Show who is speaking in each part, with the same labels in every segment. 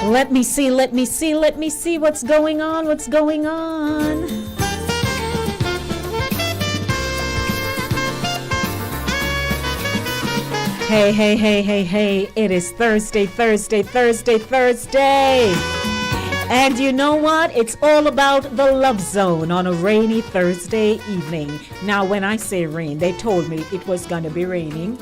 Speaker 1: Let me see what's going on. Hey, it is Thursday. And you know what? It's all about the Love Zone on a rainy Thursday evening. Now, when I say rain, they told me it was going to be raining.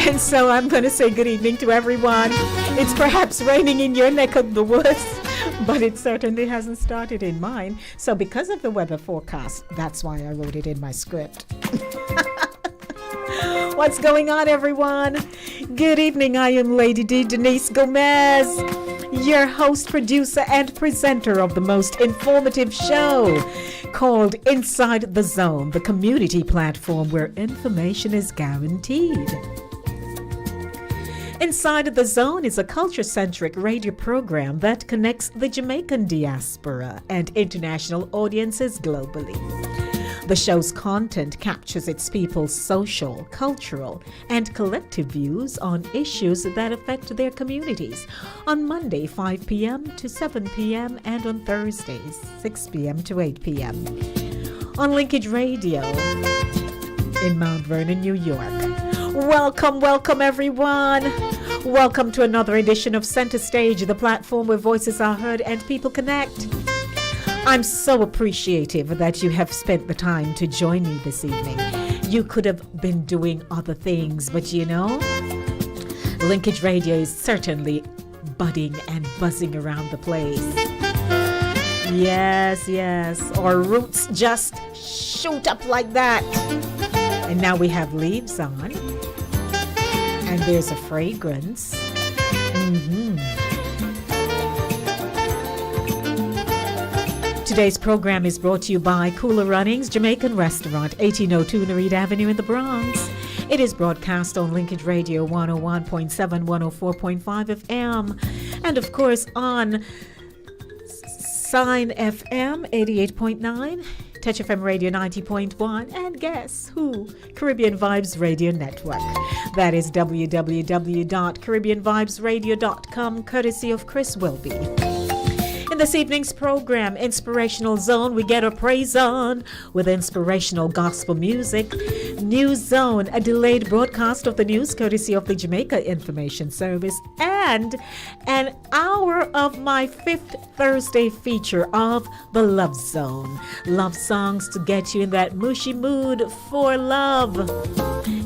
Speaker 1: And so I'm going to say good evening to everyone. It's perhaps raining in your neck of the woods, but it certainly hasn't started in mine. So because of the weather forecast, that's why I wrote it in my script. What's going on, everyone? Good evening. I am Lady D. Denise Gomez, your host, producer, and presenter of the most informative show called Inside the Zone, the community platform where information is guaranteed. Inside the Zone is a culture-centric radio program that connects the Jamaican diaspora and international audiences globally. The show's content captures its people's social, cultural, and collective views on issues that affect their communities on Monday, 5 p.m. to 7 p.m. and on Thursdays, 6 p.m. to 8 p.m. on Linkage Radio in Mount Vernon, New York. Welcome, everyone. Welcome to another edition of Center Stage, the platform where voices are heard and people connect. I'm so appreciative that you have spent the time to join me this evening. You could have been doing other things, but you know, Linkage Radio is certainly budding and buzzing around the place. Yes, our roots just shoot up like that. And now we have leaves on. And there's a fragrance. Today's program is brought to you by Cooler Runnings Jamaican Restaurant, 1802 Nereid Avenue in the Bronx. It is broadcast on Linkage Radio 101.7, 104.5 FM, and of course on Sign FM 88.9. Touch FM Radio 90.1, and guess who? Caribbean Vibes Radio Network. That is www.caribbeanvibesradio.com, courtesy of Chris Wilby. In this evening's program, Inspirational Zone, we get our praise on with inspirational gospel music. News Zone, a delayed broadcast of the news courtesy of the Jamaica Information Service, and an hour of my fifth Thursday feature of the Love Zone. Love songs to get you in that mushy mood for love.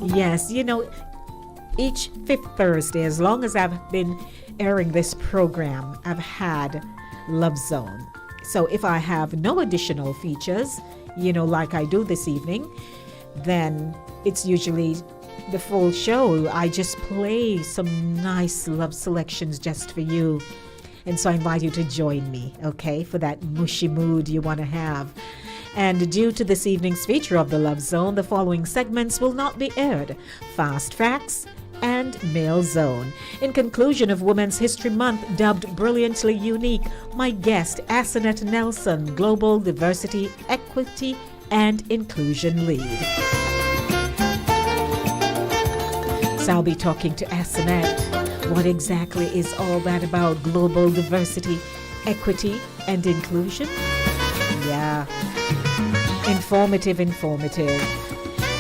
Speaker 1: Yes, you know, each fifth Thursday, as long as I've been airing this program, I've had Love Zone. So if I have no additional features, you know, like I do this evening, then it's usually the full show. I just play some nice love selections just for you. And so I invite you to join me, okay, for that mushy mood you want to have. And due to this evening's feature of the Love Zone, the following segments will not be aired. Fast Facts and Male Zone. In conclusion of Women's History Month, dubbed Brilliantly Unique, my guest, Asenet Nelson, Global Diversity, Equity, and Inclusion Lead. So I'll be talking to Asenet. What exactly is all that about global diversity, equity, and inclusion? Yeah. Informative.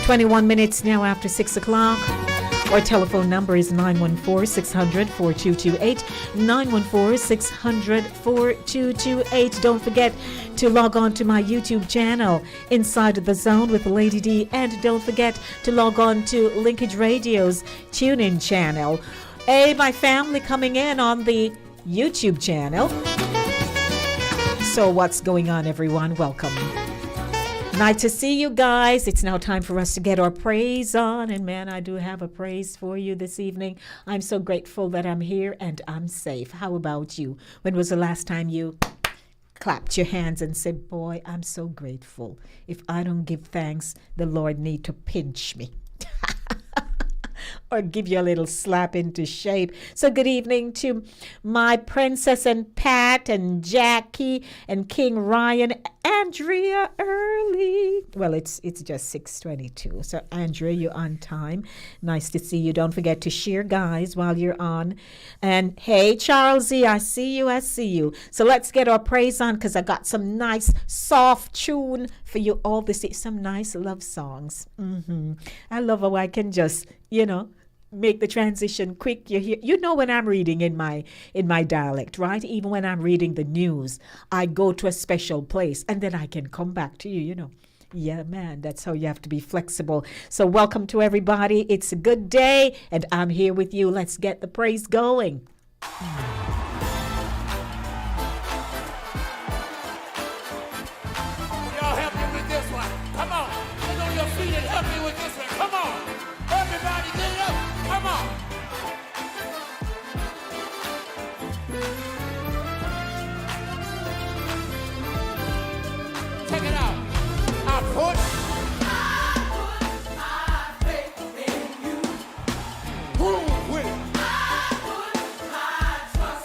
Speaker 1: 21 minutes now after 6 o'clock. Our telephone number is 914-600-4228, 914-600-4228. Don't forget to log on to my YouTube channel, Inside the Zone with Lady D, and don't forget to log on to Linkage Radio's TuneIn channel. Hey, my family coming in on the YouTube channel. So what's going on, everyone? Welcome. Nice to see you guys. It's now time for us to get our praise on. And man, I do have a praise for you this evening. I'm so grateful that I'm here and I'm safe. How about you? When was the last time you clapped your hands and said, boy, I'm so grateful. If I don't give thanks, the Lord need to pinch me. or give you a little slap into shape. So good evening to my princess and Pat and Jackie and King Ryan, Andrea early. Well, it's just 6:22. So Andrea, you're on time. Nice to see you. Don't forget to share, guys, while you're on. And hey, Charlesy, I see you. I see you. So let's get our praise on because I got some nice soft tune for you all to see. Some nice love songs. I love how I can just, make the transition quick. You know when I'm reading in my dialect, right? Even when I'm reading the news, I go to a special place and then I can come back to you. Yeah, man, that's how you have to be flexible. So welcome to everybody. It's a good day and I'm here with you. Let's get the praise going.
Speaker 2: Y'all help me with this one. Come on. Get on your feet and help me with this one. Come on. Everybody get it up. Come on. Check it out. I put my faith in you. Who will? I put my trust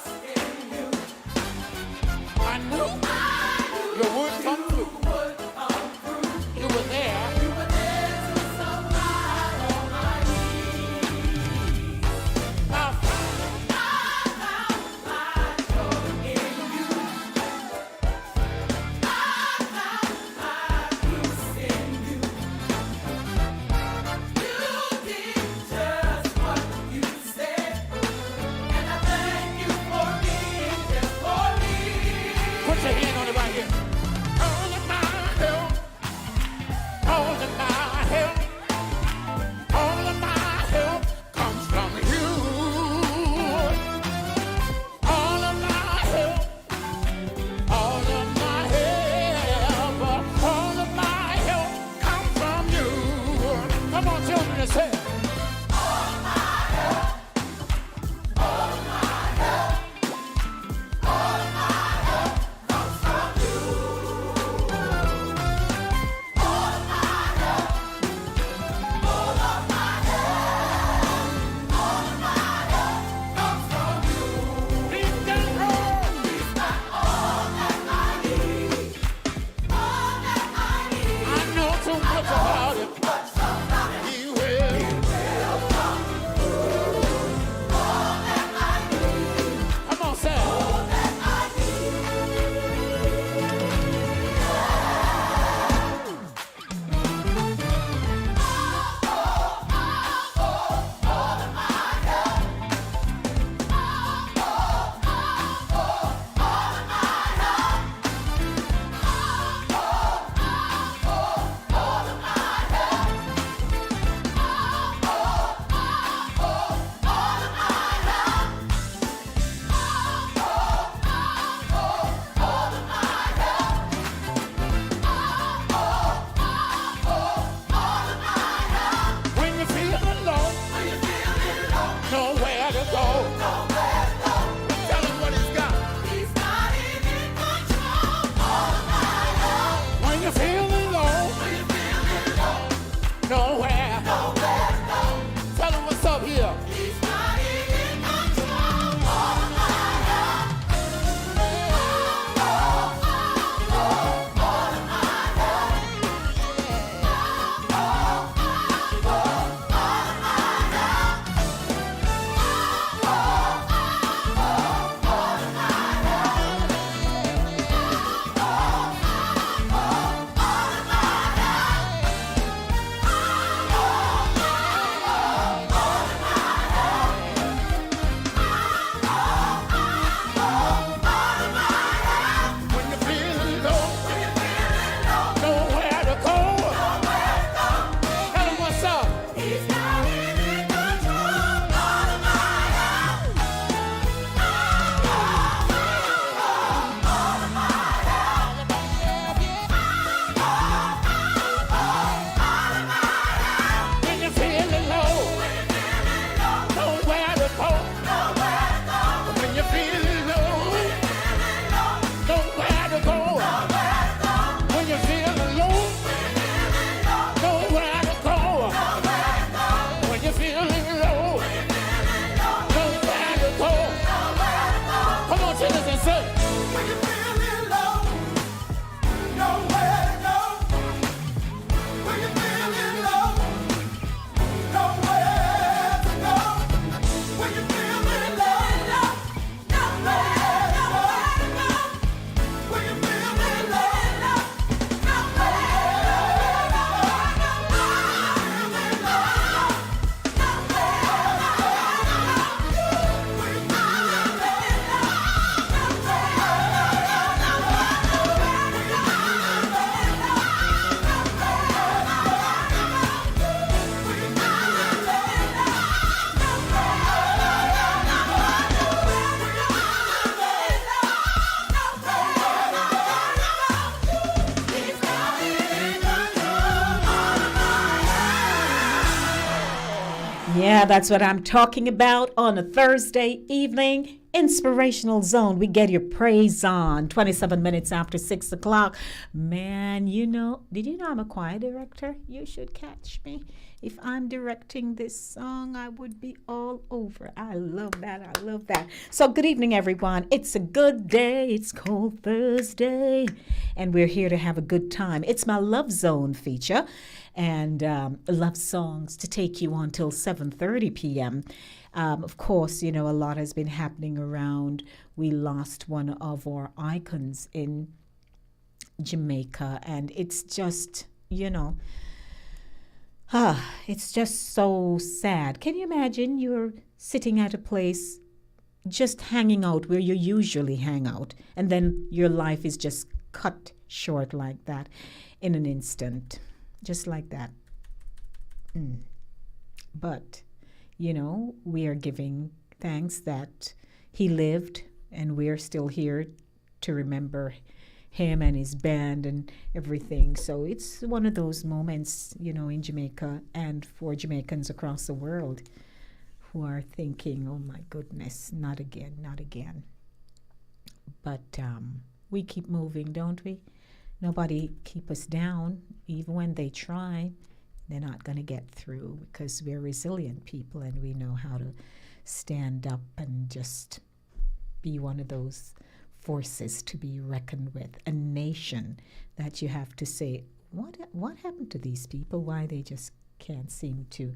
Speaker 1: Yeah, that's what I'm talking about on a Thursday evening. Inspirational Zone. We get your praise on. 27 minutes after 6 o'clock. Man, did you know I'm a choir director? You should catch me. If I'm directing this song, I would be all over. I love that. I love that. So good evening, everyone. It's a good day. It's called Thursday. And we're here to have a good time. It's my Love Zone feature. And love songs to take you on till 7:30 p.m. Of course, a lot has been happening around. We lost one of our icons in Jamaica, and it's just, it's just so sad. Can you imagine you're sitting at a place just hanging out where you usually hang out, and then your life is just cut short like that in an instant? Just like that. But, we are giving thanks that he lived, and we're still here to remember him and his band and everything. So it's one of those moments, in Jamaica and for Jamaicans across the world who are thinking, oh my goodness, not again, not again. But we keep moving, don't we? Nobody keep us down. Even when they try, they're not going to get through because we're resilient people and we know how to stand up and just be one of those forces to be reckoned with. A nation that you have to say, what happened to these people? Why they just can't seem to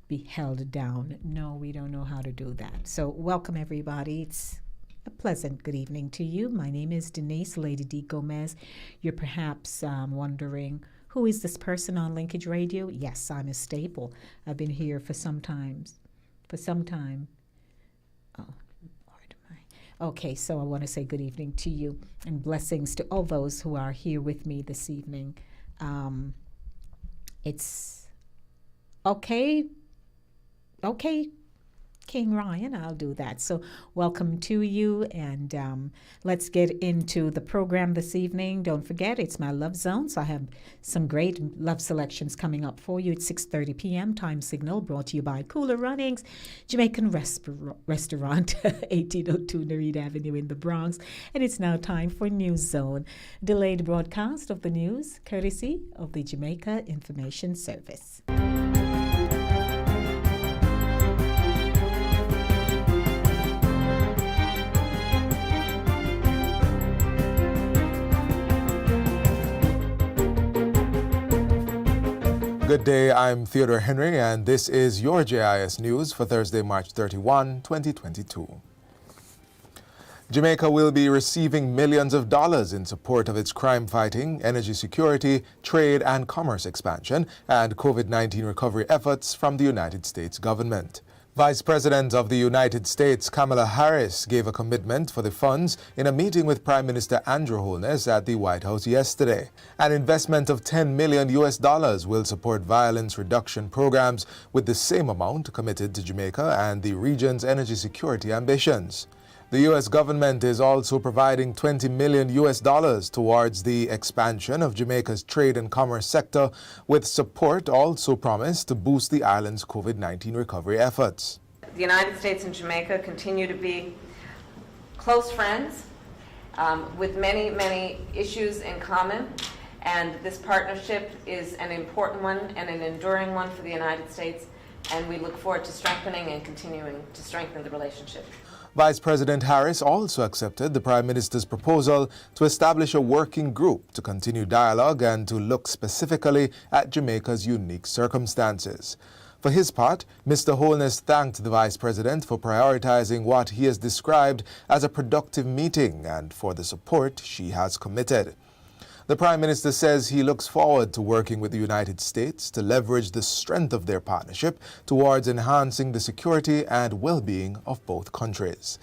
Speaker 1: be held down? No, we don't know how to do that. So welcome, everybody. It's a pleasant good evening to you. My name is Denise, Lady D. Gomez. You're perhaps wondering, who is this person on Linkage Radio? Yes, I'm a staple. I've been here for some time. Oh, Lord, okay, so I want to say good evening to you and blessings to all those who are here with me this evening. It's okay, King Ryan, I'll do that. So welcome to you, and let's get into the program this evening. Don't forget, it's my Love Zone, so I have some great love selections coming up for you at 6:30 p.m. Time signal brought to you by Cooler Runnings, Jamaican Restaurant, 1802 Nereid Avenue in the Bronx. And it's now time for News Zone, delayed broadcast of the news, courtesy of the Jamaica Information Service.
Speaker 3: Good day, I'm Theodore Henry, and this is your JIS News for Thursday, March 31, 2022. Jamaica will be receiving millions of dollars in support of its crime fighting, energy security, trade and commerce expansion, and COVID-19 recovery efforts from the United States government. Vice President of the United States, Kamala Harris, gave a commitment for the funds in a meeting with Prime Minister Andrew Holness at the White House yesterday. An investment of $10 million will support violence reduction programs, with the same amount committed to Jamaica and the region's energy security ambitions. The U.S. government is also providing $20 million towards the expansion of Jamaica's trade and commerce sector, with support also promised to boost the island's COVID-19 recovery efforts.
Speaker 4: The United States and Jamaica continue to be close friends with many, many issues in common, and this partnership is an important one and an enduring one for the United States, and we look forward to strengthening and continuing to strengthen the relationship.
Speaker 3: Vice President Harris also accepted the Prime Minister's proposal to establish a working group to continue dialogue and to look specifically at Jamaica's unique circumstances. For his part, Mr. Holness thanked the Vice President for prioritizing what he has described as a productive meeting and for the support she has committed. The Prime Minister says he looks forward to working with the United States to leverage the strength of their partnership towards enhancing the security and well-being of both countries.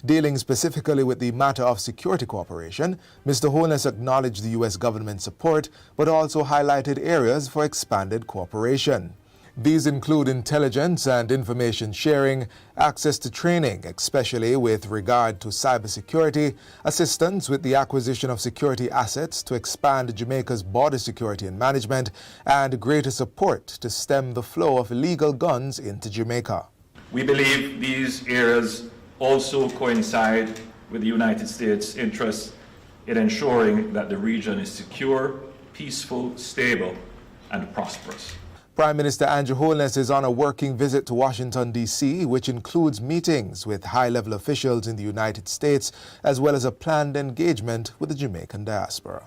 Speaker 3: Dealing specifically with the matter of security cooperation, Mr. Holness acknowledged the U.S. government's support, but also highlighted areas for expanded cooperation. These include intelligence and information sharing, access to training, especially with regard to cybersecurity, assistance with the acquisition of security assets to expand Jamaica's border security and management, and greater support to stem the flow of illegal guns into Jamaica.
Speaker 5: We believe these areas also coincide with the United States' interests in ensuring that the region is secure, peaceful, stable, and prosperous.
Speaker 3: Prime Minister Andrew Holness is on a working visit to Washington, D.C., which includes meetings with high-level officials in the United States, as well as a planned engagement with the Jamaican diaspora.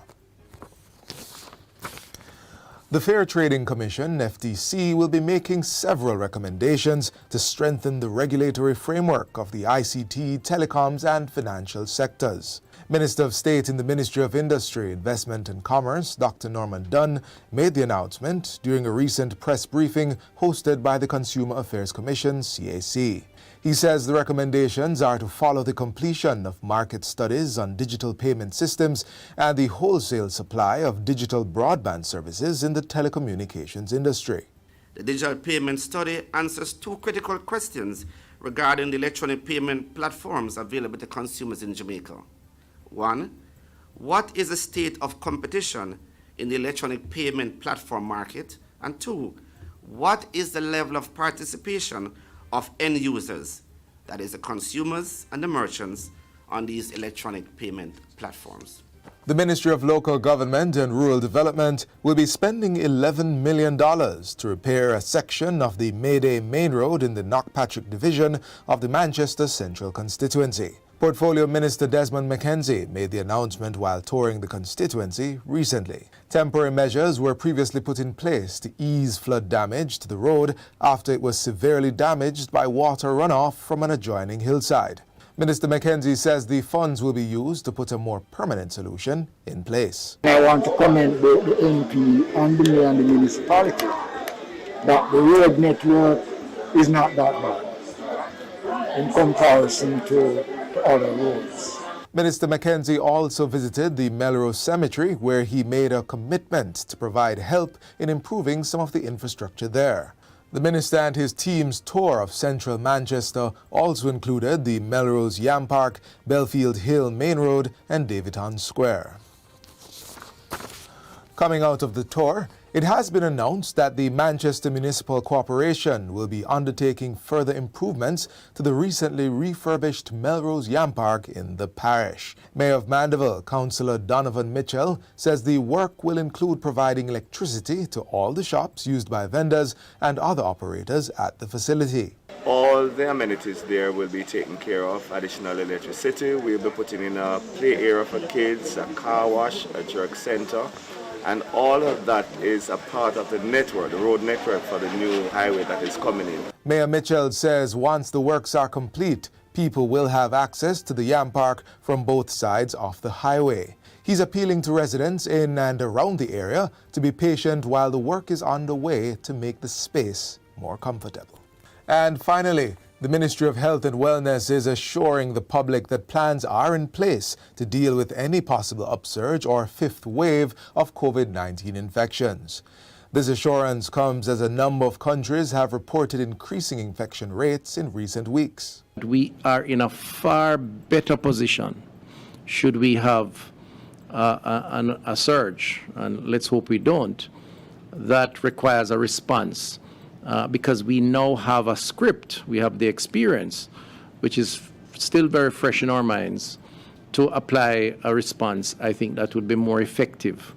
Speaker 3: The Fair Trading Commission, FTC, will be making several recommendations to strengthen the regulatory framework of the ICT, telecoms, and financial sectors. Minister of State in the Ministry of Industry, Investment and Commerce, Dr. Norman Dunn, made the announcement during a recent press briefing hosted by the Consumer Affairs Commission, CAC. He says the recommendations are to follow the completion of market studies on digital payment systems and the wholesale supply of digital broadband services in the telecommunications industry.
Speaker 6: The digital payment study answers two critical questions regarding the electronic payment platforms available to consumers in Jamaica. One, what is the state of competition in the electronic payment platform market? And two, what is the level of participation of end users, that is the consumers and the merchants, on these electronic payment platforms?
Speaker 3: The Ministry of Local Government and Rural Development will be spending $11 million to repair a section of the Mayday Main Road in the Knockpatrick Division of the Manchester Central constituency. Portfolio Minister Desmond McKenzie made the announcement while touring the constituency recently. Temporary measures were previously put in place to ease flood damage to the road after it was severely damaged by water runoff from an adjoining hillside. Minister McKenzie says the funds will be used to put a more permanent solution in place.
Speaker 7: I want to commend the MP and the mayor and the municipality that the road network is not that bad in comparison to other roads.
Speaker 3: Minister McKenzie also visited the Melrose Cemetery, where he made a commitment to provide help in improving some of the infrastructure there. The minister and his team's tour of central Manchester also included the Melrose Yam Park, Belfield Hill Main Road, and Davidton Square. Coming out of the tour, it has been announced that the Manchester Municipal Corporation will be undertaking further improvements to the recently refurbished Melrose Yam Park in the parish. Mayor of Mandeville, Councillor Donovan Mitchell, says the work will include providing electricity to all the shops used by vendors and other operators at the facility.
Speaker 8: All the amenities there will be taken care of. Additional electricity, we'll be putting in a play area for kids, a car wash, a jerk center. And all of that is a part of the network, the road network for the new highway that is coming in.
Speaker 3: Mayor Mitchell says once the works are complete, people will have access to the Yam Park from both sides of the highway. He's appealing to residents in and around the area to be patient while the work is underway to make the space more comfortable. And finally, the Ministry of Health and Wellness is assuring the public that plans are in place to deal with any possible upsurge or fifth wave of COVID-19 infections. This assurance comes as a number of countries have reported increasing infection rates in recent weeks.
Speaker 9: We are in a far better position should we have a surge, and let's hope we don't, that requires a response. Because we now have a script, we have the experience, which is still very fresh in our minds, to apply a response, I think that would be more effective,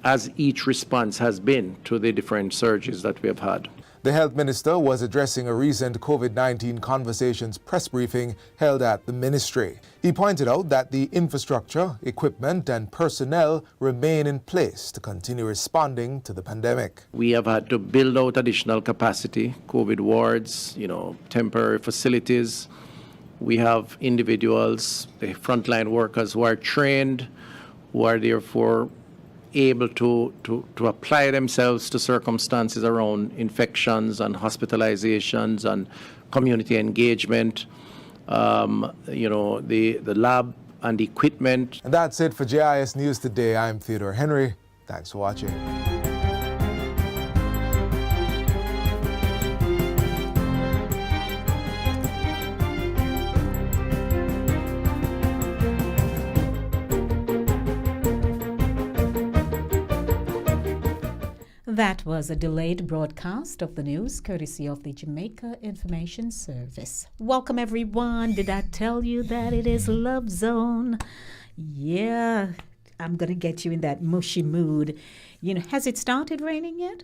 Speaker 9: as each response has been to the different surges that we have had.
Speaker 3: The health minister was addressing a recent COVID-19 conversations press briefing held at the ministry. He pointed out that the infrastructure, equipment, and personnel remain in place to continue responding to the pandemic.
Speaker 9: We have had to build out additional capacity, COVID wards, temporary facilities. We have individuals, the frontline workers who are trained, who are therefore able to apply themselves to circumstances around infections and hospitalizations and community engagement, the lab and equipment.
Speaker 3: And that's it for JIS News Today. I'm Theodore Henry. Thanks for watching.
Speaker 1: That was a delayed broadcast of the news courtesy of the Jamaica Information Service. Welcome, everyone. Did I tell you that it is Love Zone? Yeah, I'm going to get you in that mushy mood. Has it started raining yet?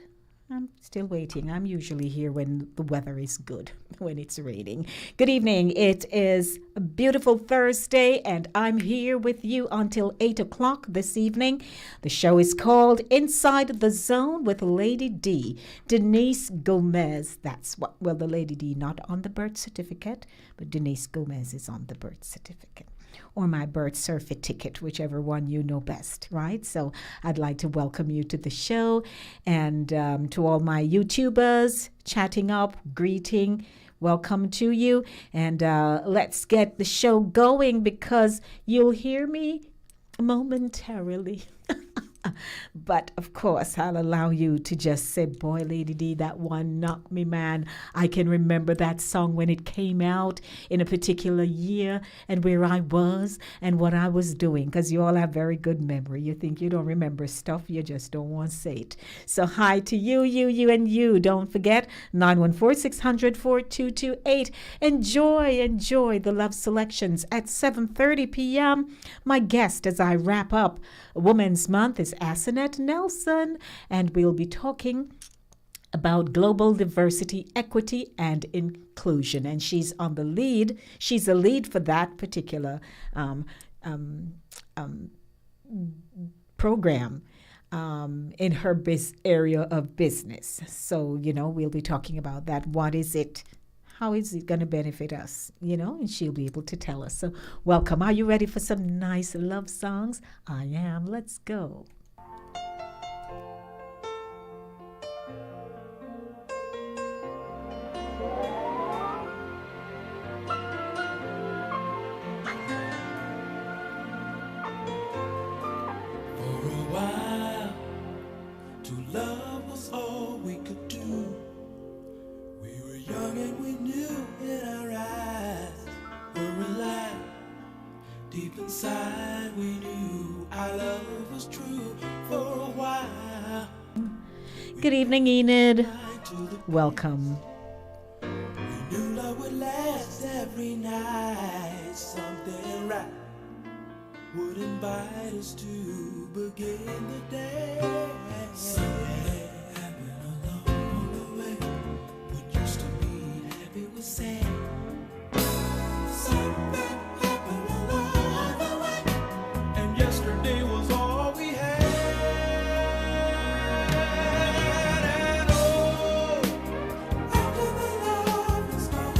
Speaker 1: I'm still waiting. I'm usually here when the weather is good, when it's raining. Good evening. It is a beautiful Thursday, and I'm here with you until 8 o'clock this evening. The show is called Inside the Zone with Lady D, Denise Gomez. The Lady D not on the birth certificate, but Denise Gomez is on the birth certificate. Or my birth certificate, whichever one you know best, right? So I'd like to welcome you to the show, and to all my YouTubers chatting up, greeting, welcome to you. And let's get the show going, because you'll hear me momentarily. But of course, I'll allow you to just say, boy, Lady D, that one knocked me, man. I can remember that song when it came out in a particular year and where I was and what I was doing, because you all have very good memory. You think you don't remember stuff, you just don't want to say it. So hi to you, and you. Don't forget, 914-600-4228. Enjoy the love selections at 7:30 p.m. My guest as I wrap up Women's Month is Asenet Nelson, and we'll be talking about global diversity, equity, and inclusion. And she's on the lead. She's a lead for that particular program in her area of business. So, we'll be talking about that. What is it? How is it going to benefit us? And she'll be able to tell us. So welcome. Are you ready for some nice love songs? I am. Let's go.
Speaker 2: For a while, to love was all we could do. We were young and we knew in our eyes were alive. Deep inside we knew our love was true for a while.
Speaker 1: Good evening, Enid. Welcome.
Speaker 2: We knew love would last every night. Something right would invite us to begin the day. Something happened along the way. What used to be happy was sad. Something happened along the way, and yesterday was all we had. And oh, after the love was gone,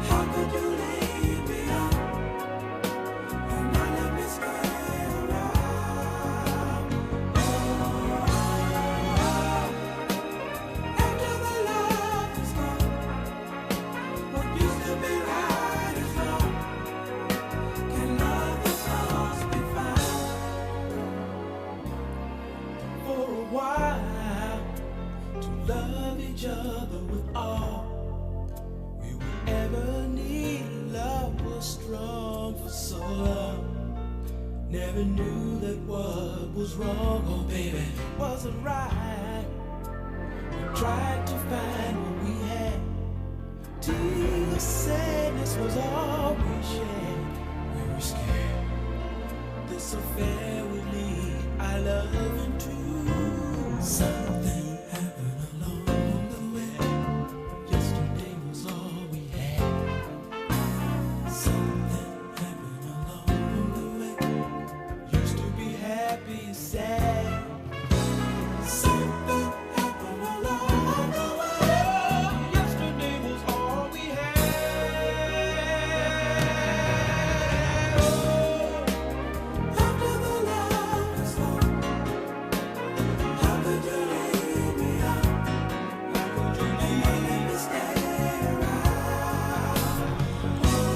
Speaker 2: how could you leave me on and not let me stay around? Oh, after the love was gone, what used to be right is wrong. Can other songs be found? For a while, to love each other with all we would ever need. Love was strong for so long. Never knew that what was wrong, oh baby, wasn't right. We tried to find what we had. Tears, sadness was all we shared. We were scared this affair would lead our love into something happened along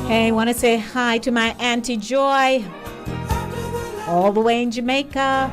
Speaker 1: Hey, want to say hi to my Auntie Joy, all the way in Jamaica.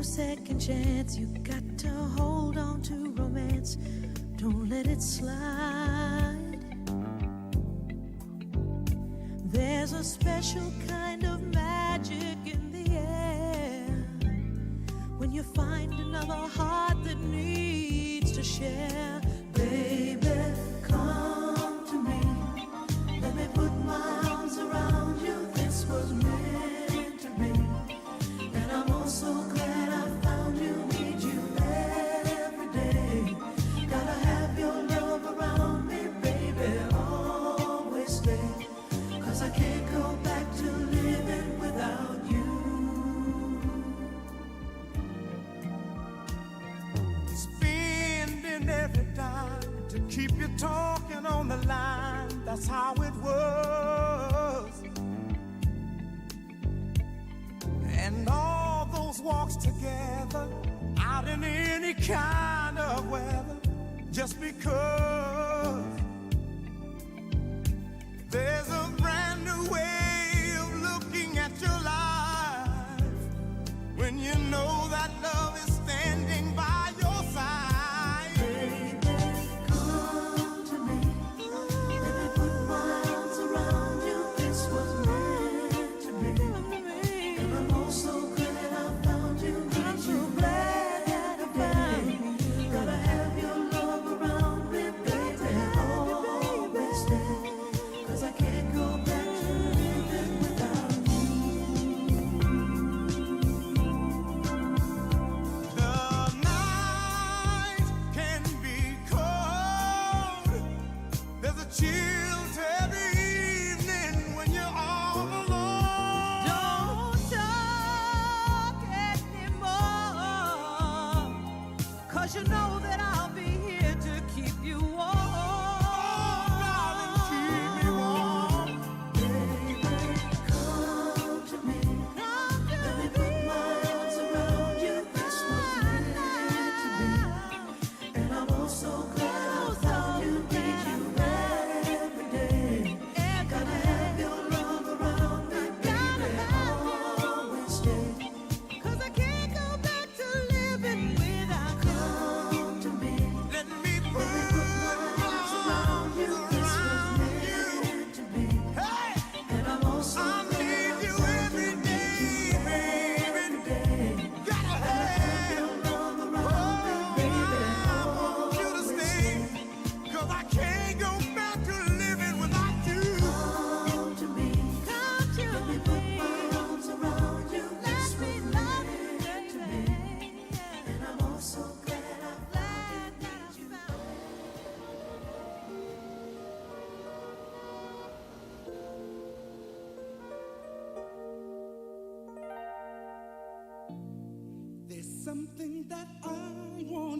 Speaker 10: Second chance, you got to hold on to romance. Don't let it slide. There's a special kind of magic in the air when you find another heart that needs to share. Baby, come to me. Let me put my arms around you. This was meant to be. And I'm also glad keep you talking on the line, that's how it was. And all those walks together, out in any kind of weather, just because there's a brand new way of looking at your life when you know that love is standing by your side.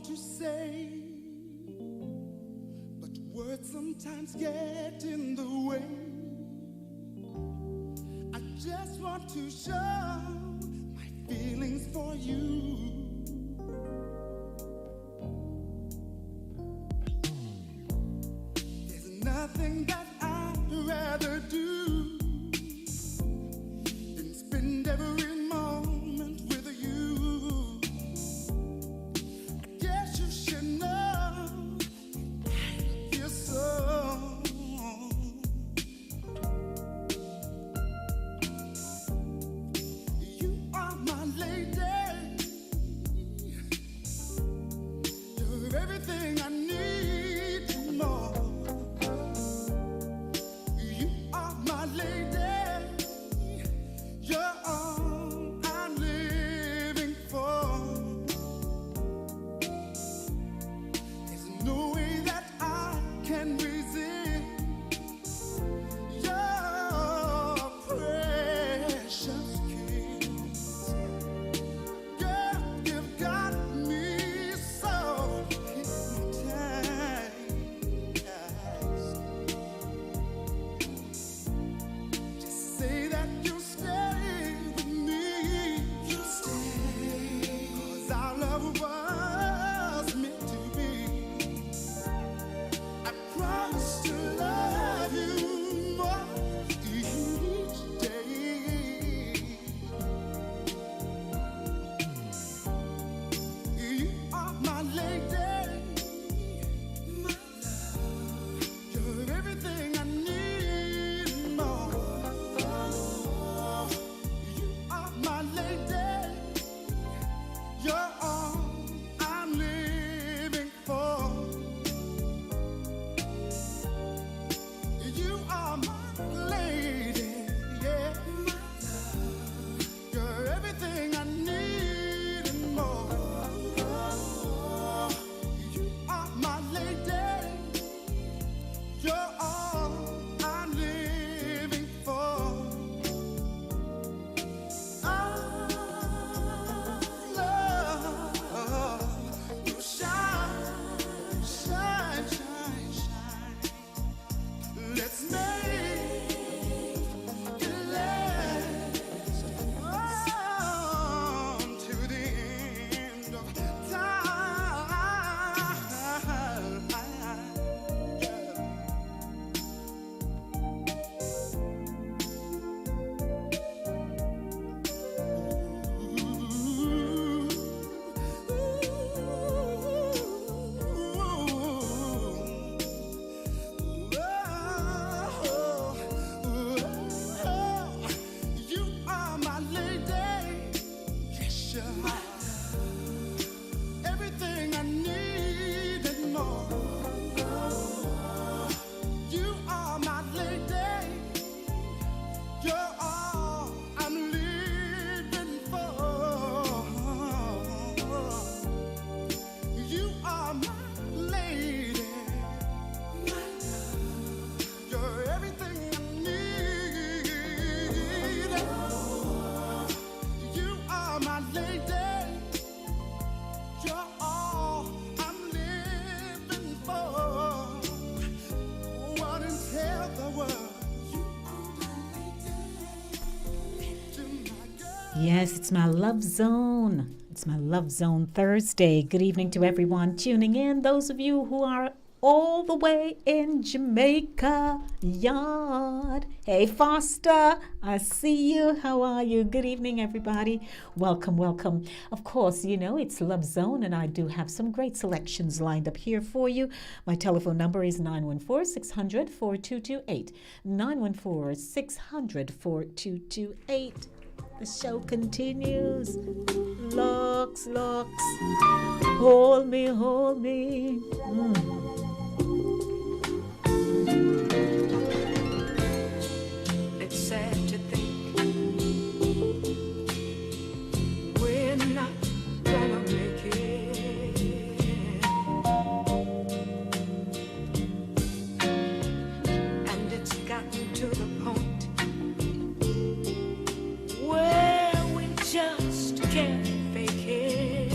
Speaker 2: want to say, but words sometimes get in the way. I just want to show my feelings for you. There's nothing that I'd rather do than spend every moment with you. I guess you should know I feel so. You are my lady. You're everything I need and more. You are my lady. You're all I'm living for. There's no way that I can resist your precious kiss. Girl, you've got me so hypnotized. Just say that you'll stay with me. You'll stay. 'Cause our love was meant to be. I promise to love you more each day. You are my lady, my love. You're everything I need and more. You are my lady. You're all I'm living for. You are my lady, yeah. You're everything I need and more. You are my lady. You're all I'm living for. I love you. Shine, shine, shine, shine. Let's make it last on to the end of time. You are my lady. Yes, you're everything I need and more. You are my lady. You're all I'm living for. You are my lady. You're everything I need. You are my lady. You're all I'm living for. What and tell the world. You are my lady. To my girl.
Speaker 1: Yes, it's my Love Zone. It's my Love Zone Thursday. Good evening to everyone tuning in. Those of you who are all the way in Jamaica yard. Hey, Foster, I see you. How are you? Good evening, everybody. Welcome, welcome. Of course, you know, it's Love Zone, and I do have some great selections lined up here for you. My telephone number is 914-600-4228. 914-600-4228. The show continues. Looks. Hold me.
Speaker 10: It's sad to think we're not gonna make it, and it's gotten to the point where we just can't fake it.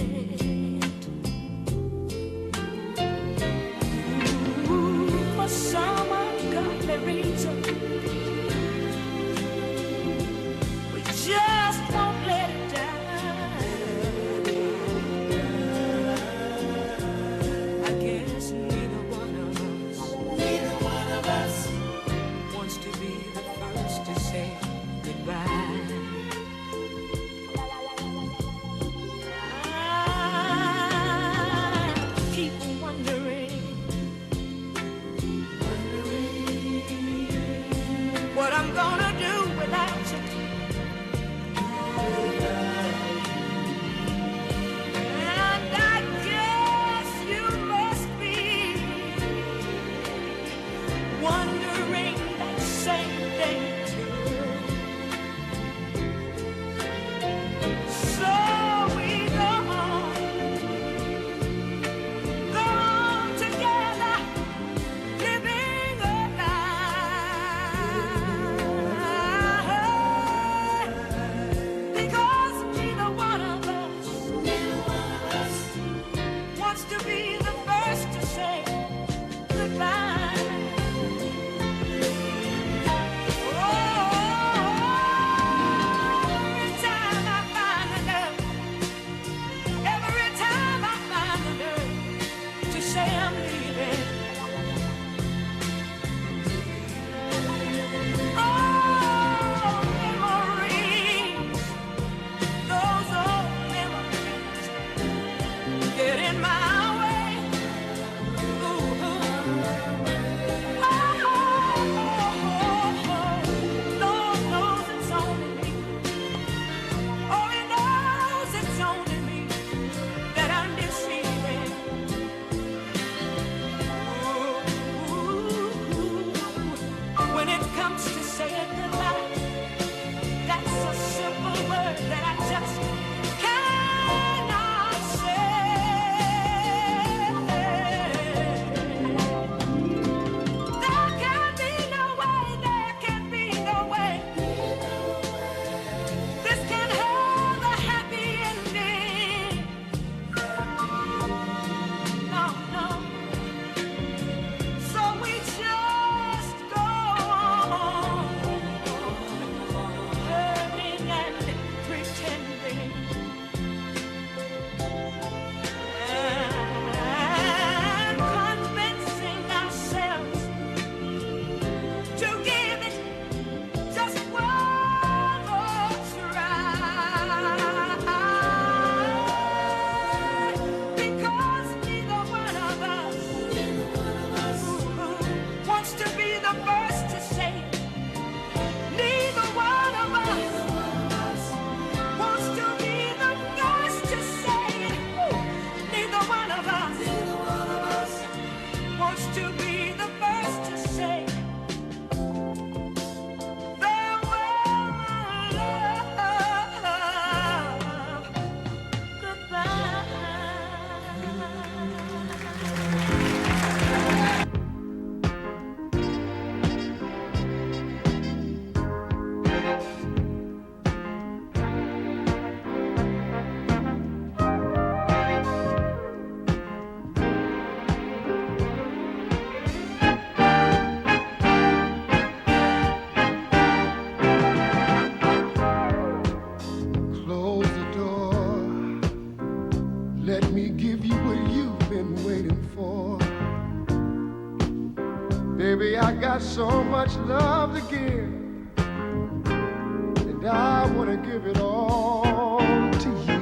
Speaker 10: what I'm gonna do without you. And I guess you must be wondering that same thing too. So we go on together, living a life. Because neither one of us wants to be the first to say goodbye. Every time I find the nerve, every time I find the nerve to say I'm leaving. Oh, memories, those old memories get in my way. Ooh, Lord knows it's only me. Oh, He knows it's only me that I'm deceiving. When it comes to saying goodbye, that's a simple word that I just cannot say. There can be no way, there can be no way. This can have a happy ending. No, no. So we just go on hurting and pretending and convincing ourselves to give it just one more try. Because neither one of us wants to be the first to say it. Neither one of us wants to be the first to say it. Neither one of us wants to be the first to say farewell, love, goodbye.
Speaker 2: Close the door. Let me give you what you've been waiting for. Baby, I got so much love to give, and I want to give it all to you.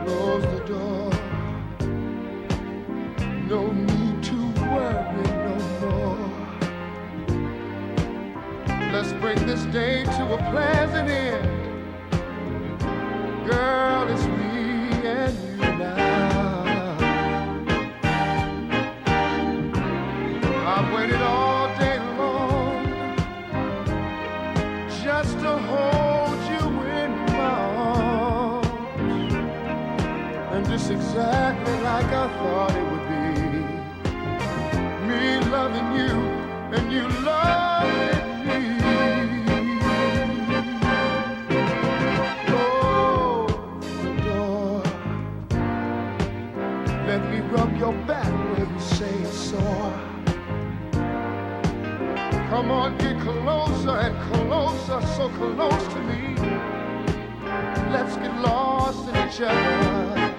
Speaker 2: Close the door. No need to worry no more. Let's bring this day to a pleasant end. Girl, it's me and you now. I've waited all day long just to hold you in my arms. And it's exactly like I thought it would be. Me loving you and you loving me. Close the door. Let me rub your back where you say it's sore. Come on, get closer and closer, so close to me. Let's get lost in each other.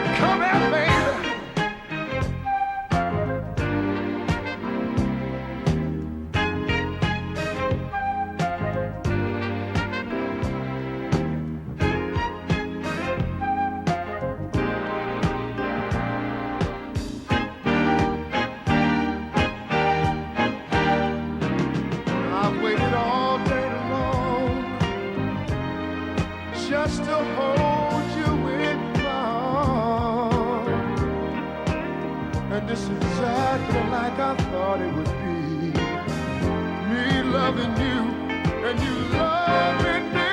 Speaker 2: Come here, baby. And it's exactly like I thought it would be. Me loving you and you loving me.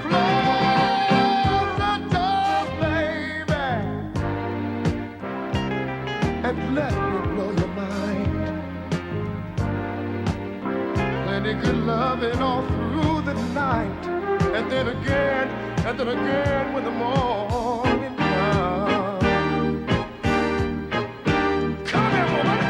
Speaker 2: Close the door, baby, and let me blow your mind. Plenty good loving all through the night. And then again when the morning comes. Come here, woman.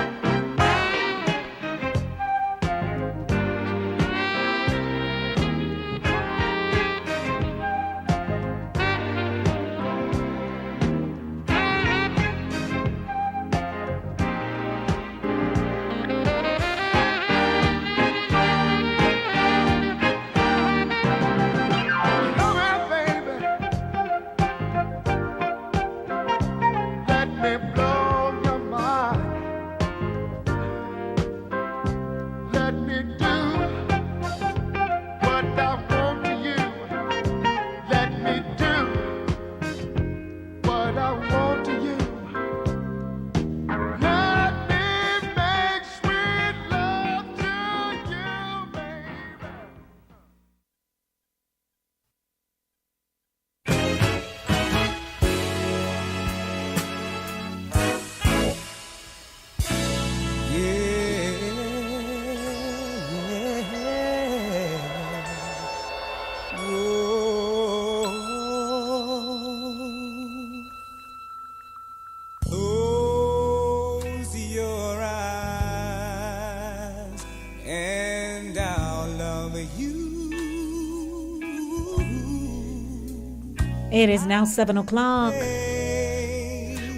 Speaker 1: It is now 7 o'clock.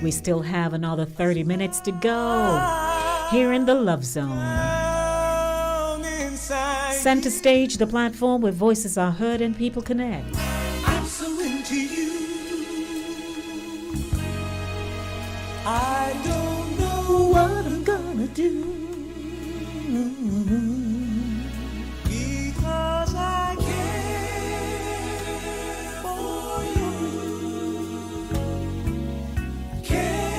Speaker 1: We still have another 30 minutes to go here in the Love Zone. Center stage, the platform where voices are heard and people connect.
Speaker 2: I'm so into you. I don't know what I'm gonna do. Because I care for you. Care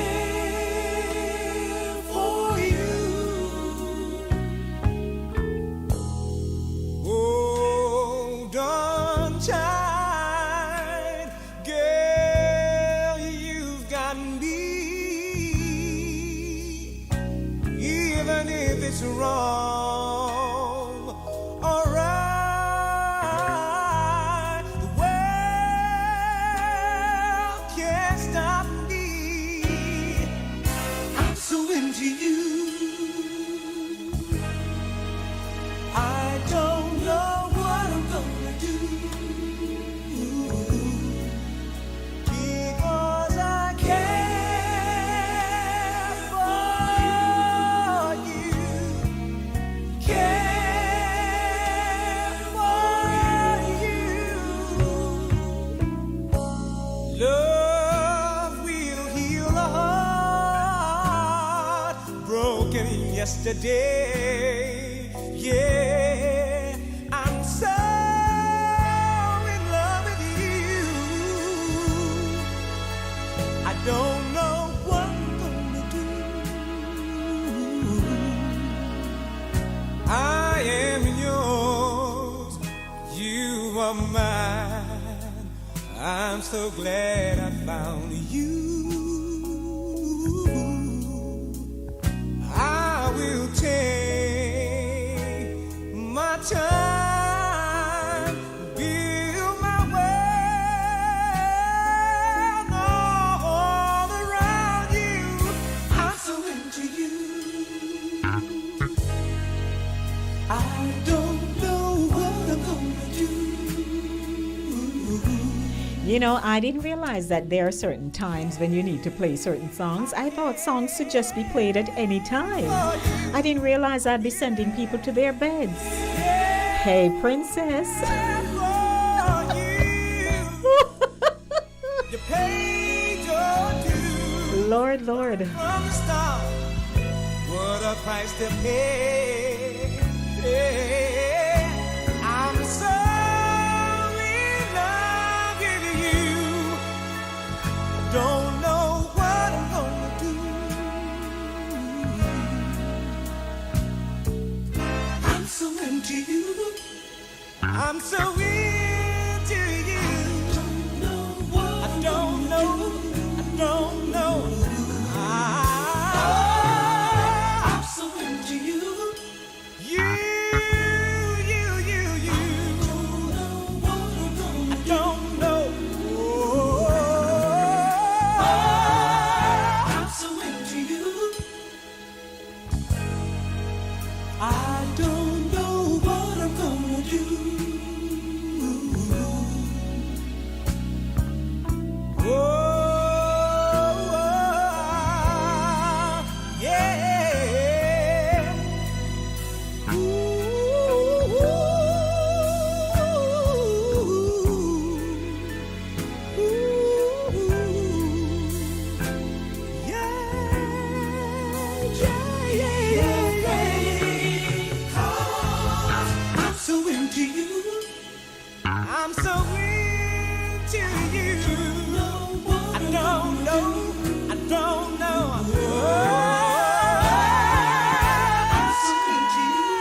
Speaker 2: for you. Hold on tight, girl, you've got me. Even if it's wrong or right, the world can't stop me. I'm so into you. I don't know what I'm gonna do. Because I care for you. Care for you. Love will heal a heart broken yesterday. Yeah, I'm so in love with you. I don't know what I'm gonna do. I am yours, you are mine. I'm so glad I found you. I will take my time, build my world all around you. I'm so into you. I don't know what I'm gonna do.
Speaker 1: You know, I didn't realize that there are certain times when you need to play certain songs. I thought songs should just be played at any time. I didn't realize I'd be sending people to their beds. Hey, princess.
Speaker 2: You paid your dues
Speaker 1: Lord, Lord.
Speaker 2: from the start. What a price to pay. I'm so in love with you. Don't know what I'm so into you. I don't know. I don't know. I'm so into you. You. I don't know. I'm so into you. I don't know what I'm gonna do. Oh, yeah. I'm so into you. I'm so into you. I don't know. I don't know. I'm so into you.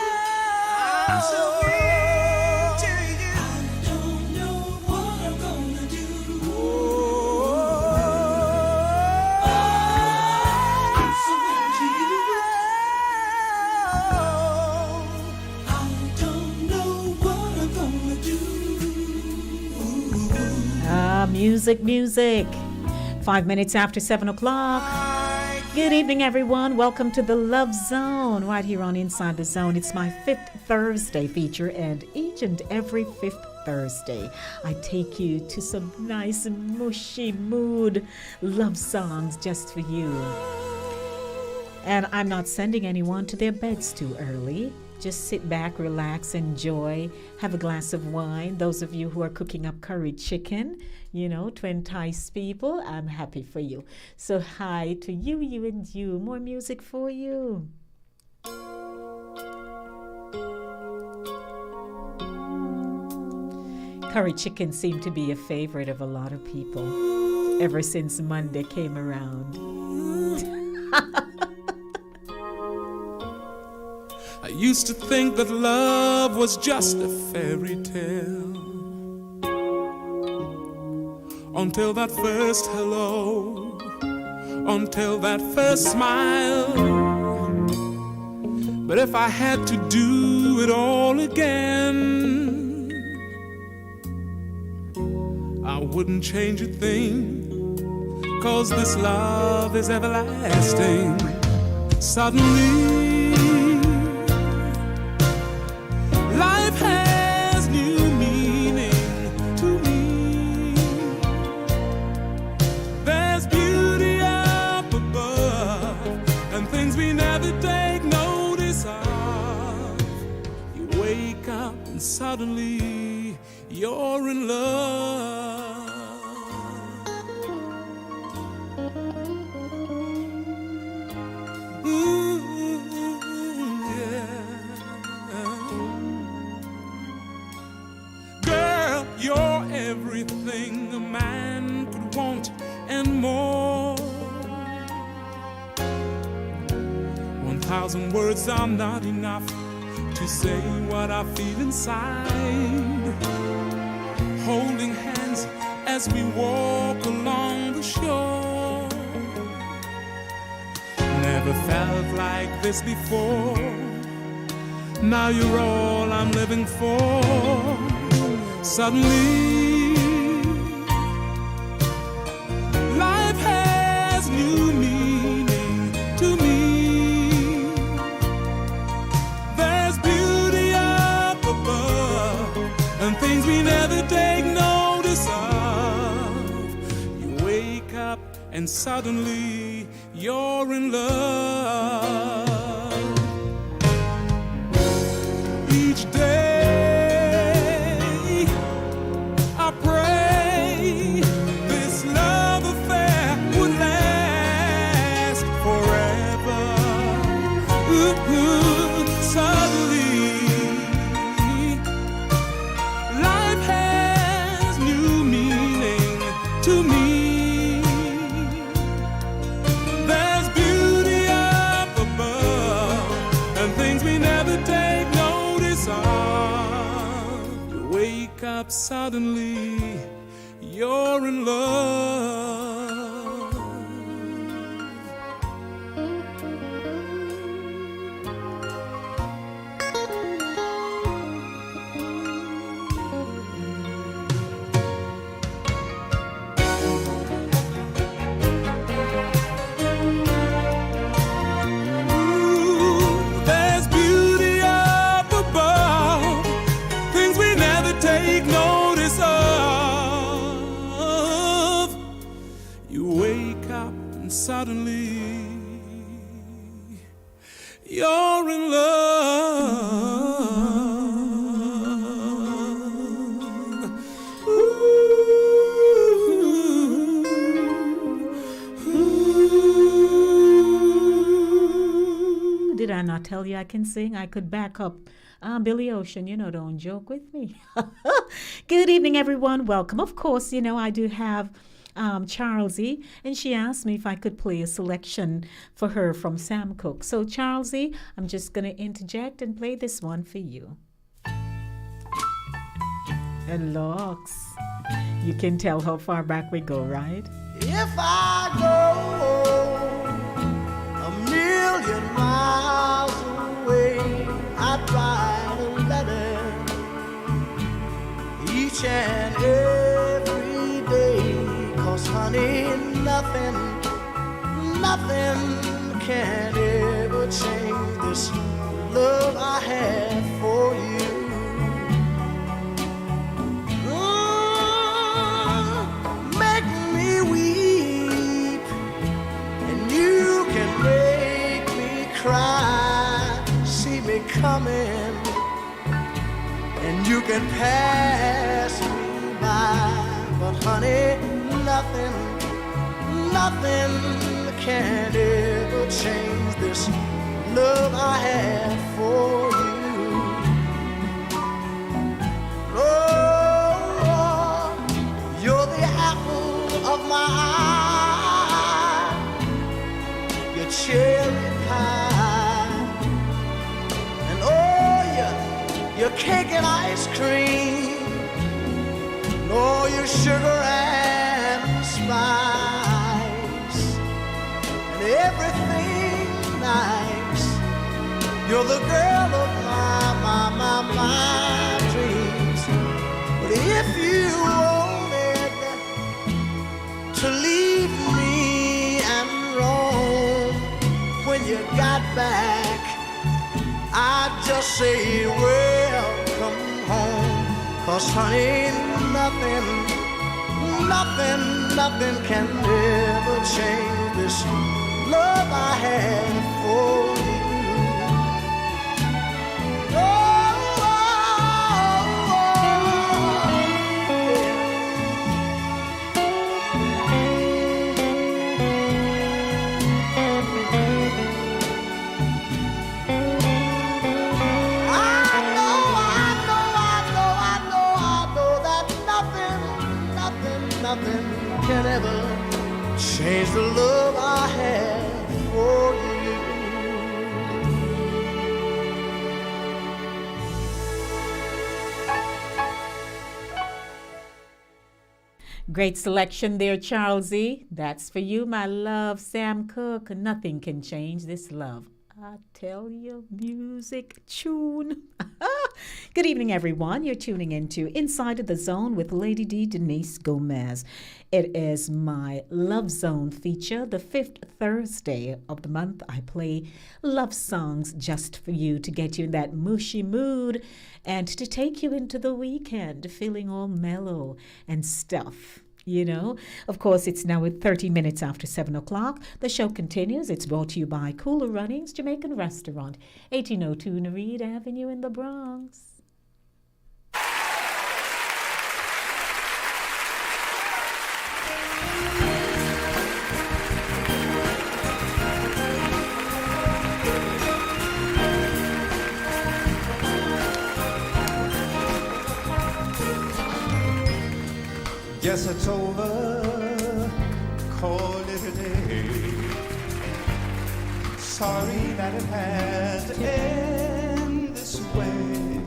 Speaker 2: I'm so into you. I don't know what I'm gonna do. I'm so into you. I don't know what I'm gonna do.
Speaker 1: Music, music. 5 minutes after 7 o'clock. Good evening, everyone. Welcome to the Love Zone right here on Inside the Zone. It's my 5th Thursday feature, and each and every 5th Thursday, I take you to some nice, mushy mood love songs just for you. And I'm not sending anyone to their beds too early. Just sit back, relax, enjoy, have a glass of wine. Those of you who are cooking up curry chicken, to entice people, I'm happy for you. So hi to you, you, and you. More music for you. Curry chicken seemed to be a favorite of a lot of people ever since Monday came around.
Speaker 2: I used to think that love was just a fairy tale, until that first hello, until that first smile. But if I had to do it all again, I wouldn't change a thing, 'cause this love is everlasting. Suddenly life has new meaning to me. There's beauty up above and things we never take notice of. You wake up and suddenly you're in love. You're everything a man could want and more. 1,000 words are not enough to say what I feel inside. Holding hands as we walk along the shore. Never felt like this before. Now you're all I'm living for. Suddenly, life has new meaning to me. There's beauty up above and things we never take notice of. You wake up and suddenly you're in love. Each day I pray this love affair would last forever. Suddenly, life has new meaning to me. There's beauty up above and things we never take notice of. up suddenly, you're in love. There's beauty up above, things we never take notice of. You wake up and suddenly you're in love.
Speaker 1: Did I not tell you I can sing? I could back up Billy Ocean. Don't joke with me. Good evening, everyone. Welcome. Of course, I do have Charlesy, and she asked me if I could play a selection for her from Sam Cooke. So, Charlesy, I'm just going to interject and play this one for you. And looks, you can tell how far back we go, right?
Speaker 10: If I go a million miles away, I'd write a letter each and every day. 'Cause honey, nothing can ever change this love I have for you. Make me weep, and you can make me cry. See me coming, and you can pass me by. But honey, nothing can ever change this love I have for you. Oh, you're the apple of my eye, your cherry pie, and oh, your cake and ice cream, and all your sugar and spice, and everything nice. You're the girl of my dreams. But if you wanted to leave me and roam, when you got back, I'd just say welcome home. 'Cause honey, nothing can ever change this love I have for you. Oh, nothing can ever change the love I have for you.
Speaker 1: Great selection there, Charlesy. That's for you, my love, Sam Cooke. Nothing can change this love. I tell you, music tune. Good evening, everyone. You're tuning into Inside of the Zone with Lady D Denise Gomez. It is my Love Zone feature. The 5th Thursday of the month, I play love songs just for you to get you in that mushy mood and to take you into the weekend feeling all mellow and stuff. Of course, it's now at 30 minutes after 7 o'clock. The show continues. It's brought to you by Cooler Runnings Jamaican Restaurant, 1802 Nereid Avenue in the Bronx.
Speaker 11: Guess it's over, call it a day. Sorry that it has to end this way.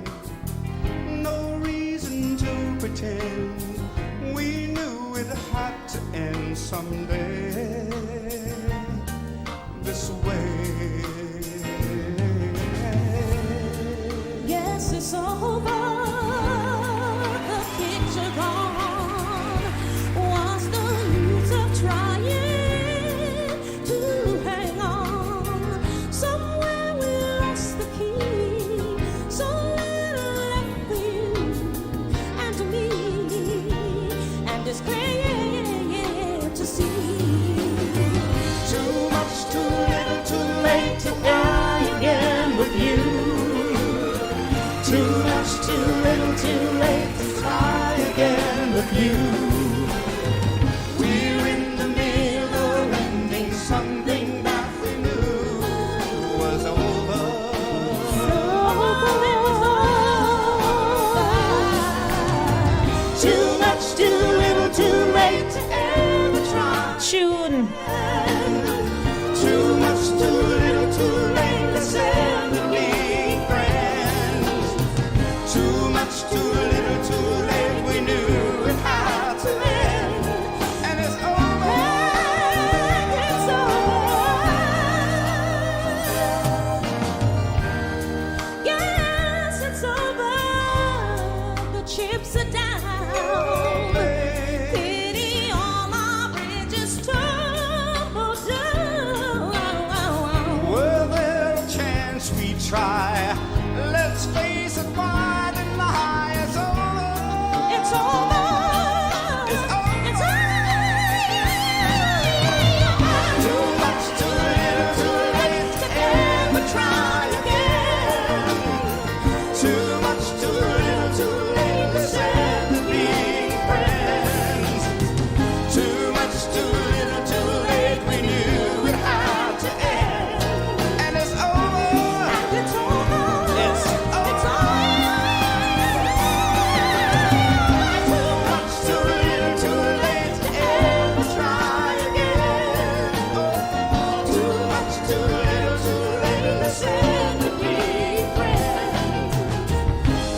Speaker 11: No reason to pretend waiting. We knew it had to end someday. This way.
Speaker 10: Yes, it's over. The kids are gone. What's the use of trying to hang on? Somewhere we lost the key. So little left for you and to me. And it's clear to see.
Speaker 11: Too much, too little, too late to fly again with you. Too much, too little, too late to try again with you. We're in the middle of ending something that we knew was over. Too much, too little, too late to ever try.
Speaker 1: Tune.
Speaker 11: Too much, too little, too late. Let's end and be friends. Too much, too little, too late. We knew it had to end, and it's over.
Speaker 10: It's over. Yes, it's over. The chips are down. Pity all our bridges tumble down.
Speaker 11: Well, there's a chance we try. Let's face it, wide and high. It's over.
Speaker 10: It's over.
Speaker 11: It's over.
Speaker 10: It's
Speaker 11: Too much, too little, too late to ever try again. Too much, too little, too late. Let's end and be friends. Too much, too little, too late. We knew it had to end, and it's over.
Speaker 10: It's over.
Speaker 11: It's over.
Speaker 10: It's over.
Speaker 11: Too much, too little, too late to ever try again. Too much, too little, too late. Let's end and be friends.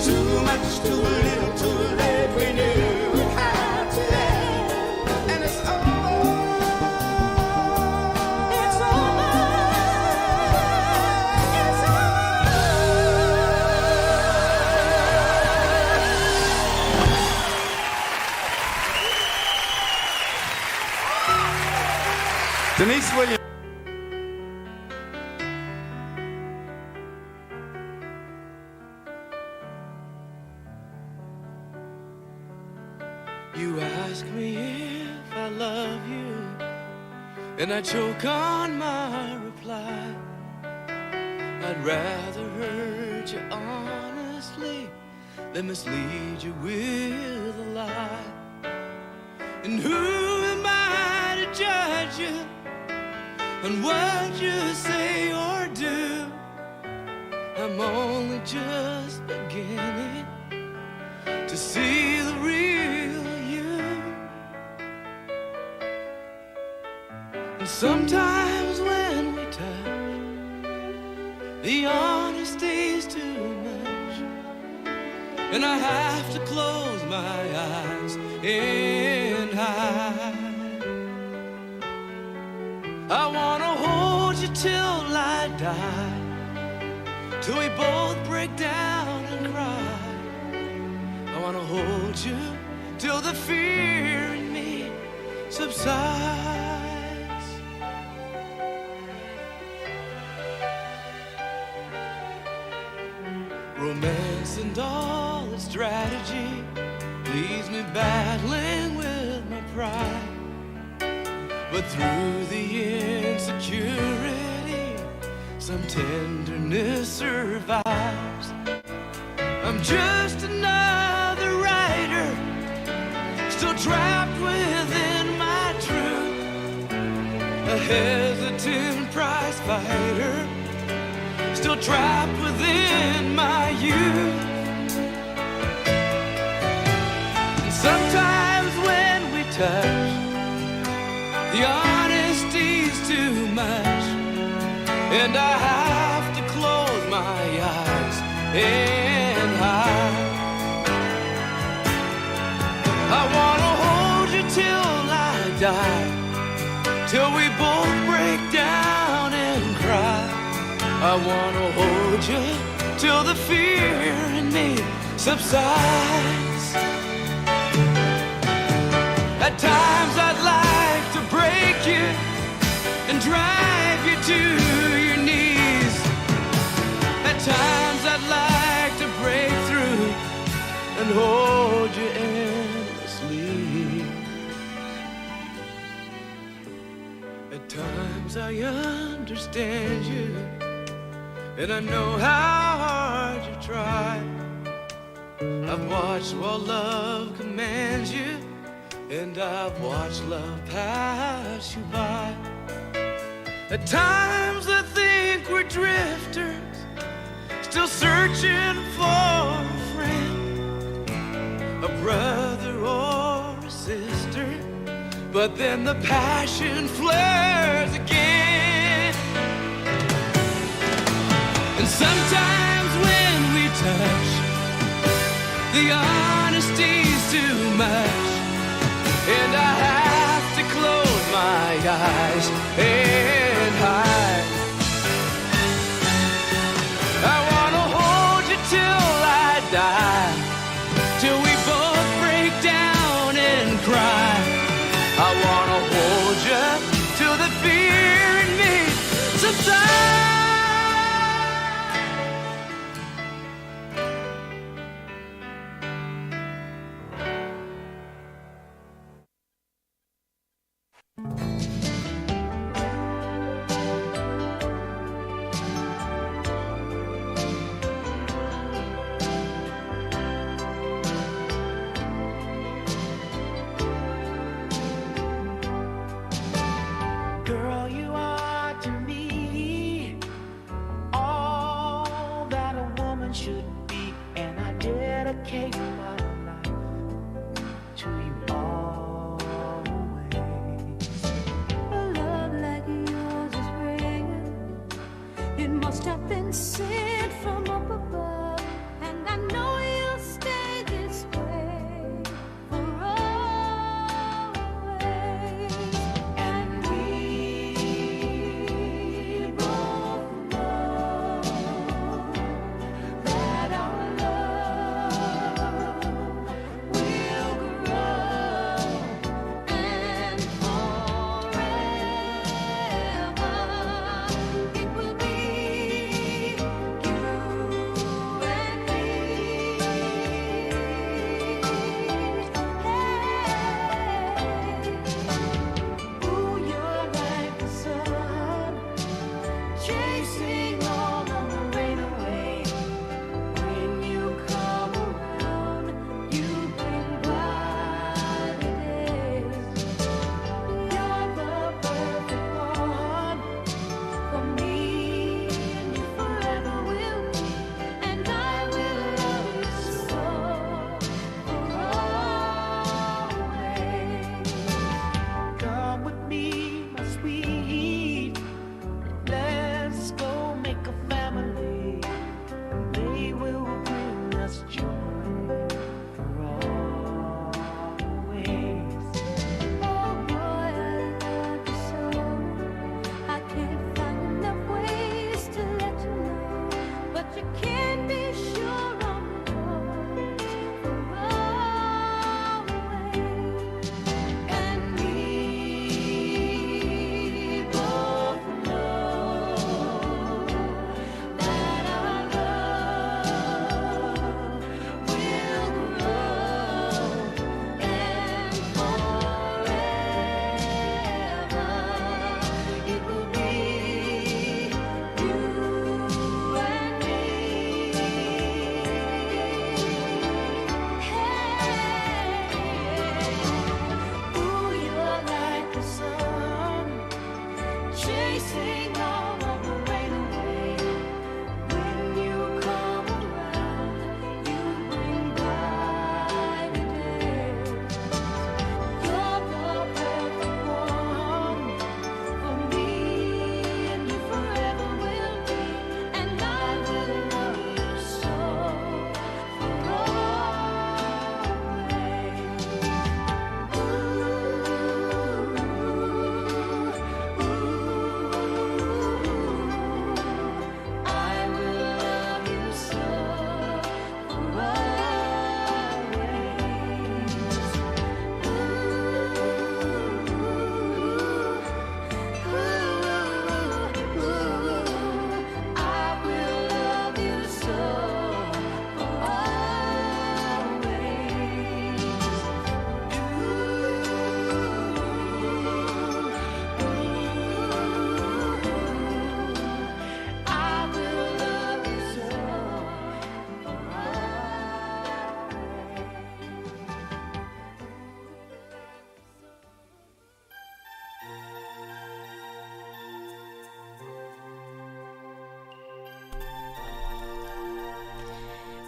Speaker 11: Too much, too little, too late. We knew it had to end, and it's over.
Speaker 10: It's over. It's
Speaker 11: Denise Williams.
Speaker 2: You ask me if I love you, and I choke on my reply. I'd rather hurt you honestly than mislead you with a lie. And who am I to judge you on what you say or do? I'm only just beginning to see the real you. And sometimes when we touch, the honesty's too much, and I have to close my eyes and hide. I wanna hold you till I die, till we both break down and cry. I wanna hold you till the fear in me subsides. Romance and all its strategy leaves me battling with my pride. But through the insecurity, some tenderness survives. I'm just another writer, still trapped within my truth. A hesitant prize fighter, still trapped within my youth. And sometimes when we touch, the honesty's too much, and I have to close my eyes and hide. till we both break down and cry. I wanna hold you till the fear in me subsides. At times I'd like to break you and drive you to your knees. At times I'd like to break through and hold you endlessly. At times I understand you, and I know how hard you try. I've watched while love commands you, and I've watched love pass you by. At times I think we're drifters, still searching for a friend, a brother or a sister. But then the passion flares again. And sometimes when we touch, the honesty's too much, and I have to close my eyes and hide. I wanna hold you till I die, till we both break down and cry. I wanna hold you till the fear in me subsides.
Speaker 11: Girl, you are to me all that a woman should be, and I dedicate my life to you always. A love like yours is rare. It must have been sent from up above, and I know you'll stay this way for always. And we both know that our love will grow, and forever it will be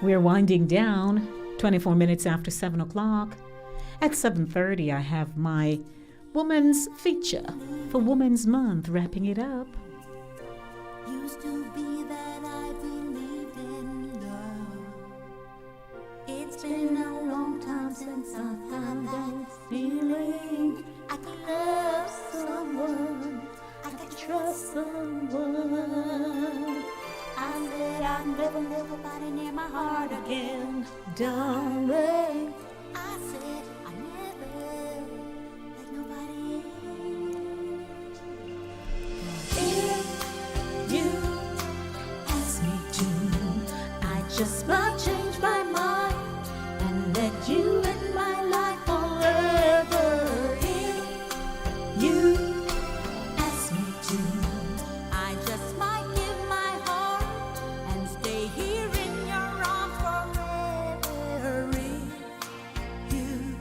Speaker 1: We're winding down, 24 minutes after 7 o'clock. At 7:30, I have my Woman's Feature for Women's Month, wrapping it up.
Speaker 10: Used to be that I believed in love. It's been a long time since I've had that feeling. I could love someone, I could trust someone. I said I'd never let nobody near my heart again, darling. I said I'd never let nobody in. If you ask me to, I just might change my mind and let you in my life forever. If you ask me to, I just might give my heart and stay here in your arms forever. If you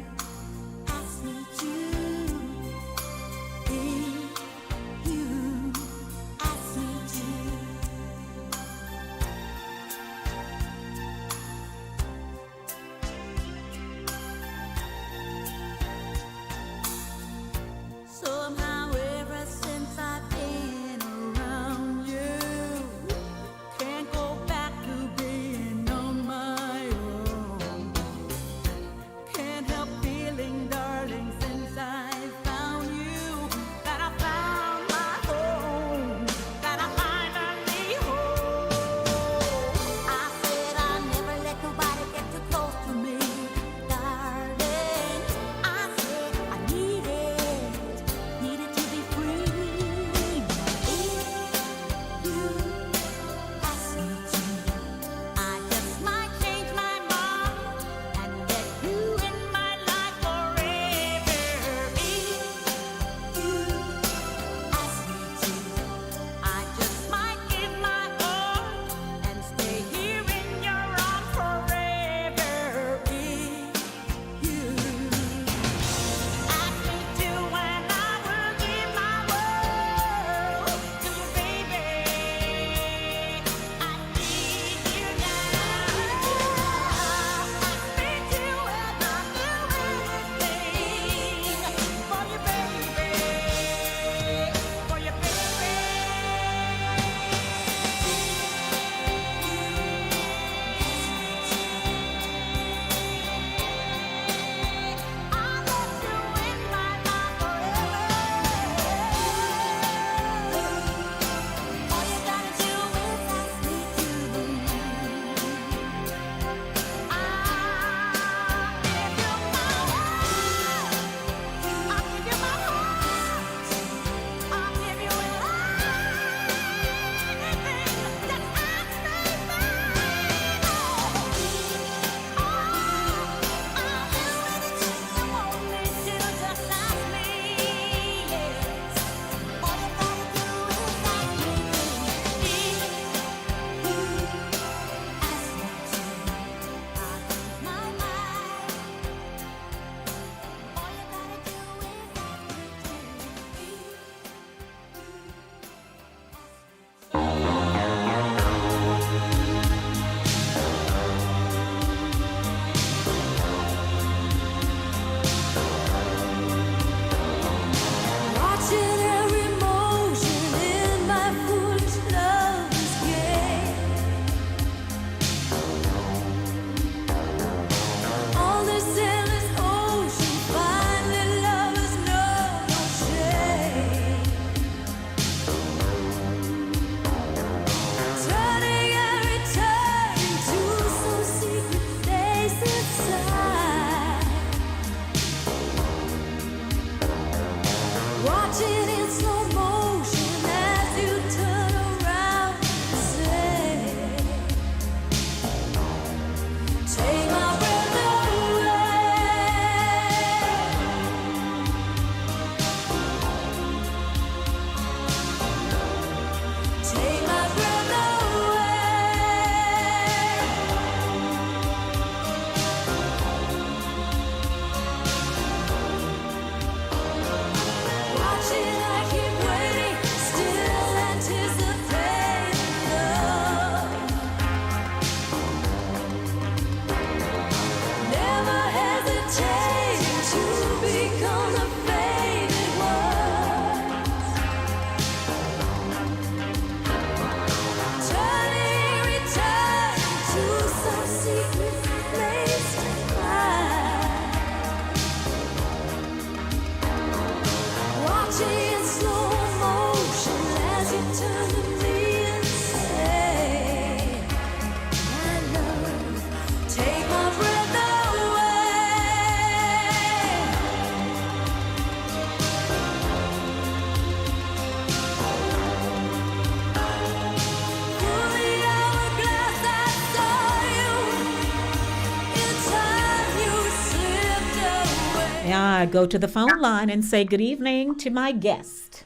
Speaker 1: I go to the phone line and say good evening to my guest.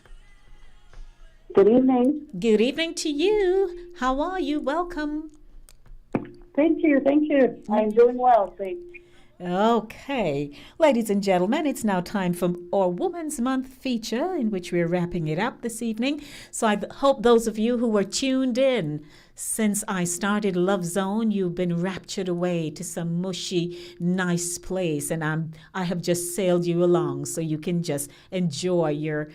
Speaker 12: Good evening.
Speaker 1: Good evening to you. How are you? Welcome.
Speaker 12: Thank you. I'm doing well, thanks.
Speaker 1: Okay. Ladies and gentlemen, it's now time for our Women's Month feature, in which we're wrapping it up this evening. So I hope those of you who were tuned in since I started Love Zone, you've been raptured away to some mushy, nice place. And I have just sailed you along so you can just enjoy your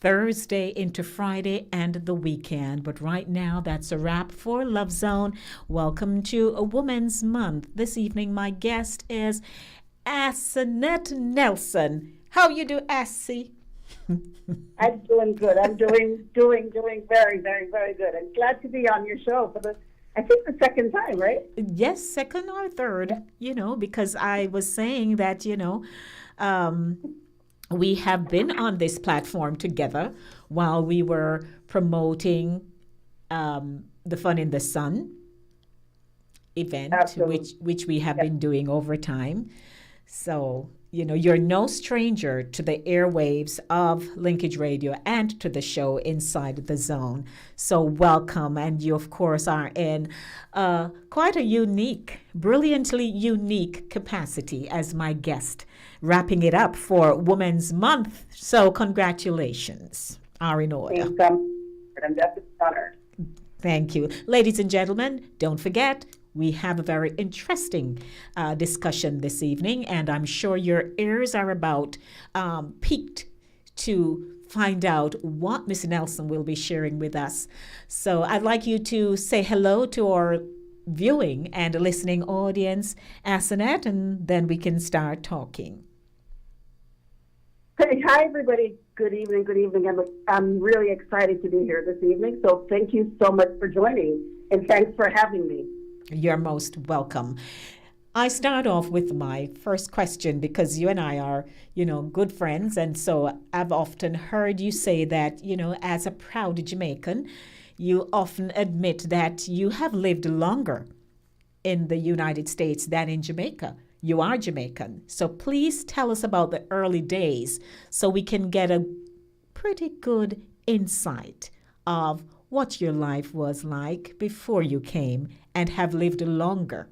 Speaker 1: Thursday into Friday and the weekend. But right now, that's a wrap for Love Zone. Welcome to a Women's Month. This evening, my guest is Asinette Nelson. How you do, Assie?
Speaker 12: I'm doing good. I'm doing very, very, very good. I'm glad to be on your show for I think the second time, right?
Speaker 1: Yes, second or third, because I was saying that, we have been on this platform together while we were promoting the Fun in the Sun event, which we have been doing over time. So, you're no stranger to the airwaves of Linkage Radio and to the show Inside the Zone. So welcome. And you, of course, are in quite a unique, brilliantly unique capacity as my guest, wrapping it up for Women's Month. So congratulations are in order.
Speaker 12: I'm definitely honored.
Speaker 1: Thank you. Ladies and gentlemen, don't forget, we have a very interesting discussion this evening, and I'm sure your ears are about piqued to find out what Miss Nelson will be sharing with us. So I'd like you to say hello to our viewing and listening audience, Asinette, and then we can start talking.
Speaker 12: Hey, hi, everybody. Good evening. I'm really excited to be here this evening, so thank you so much for joining, and thanks for having me.
Speaker 1: You're most welcome. I start off with my first question because you and I are, good friends. And so I've often heard you say that, as a proud Jamaican, you often admit that you have lived longer in the United States than in Jamaica. You are Jamaican. So please tell us about the early days so we can get a pretty good insight of what your life was like before you came and have lived longer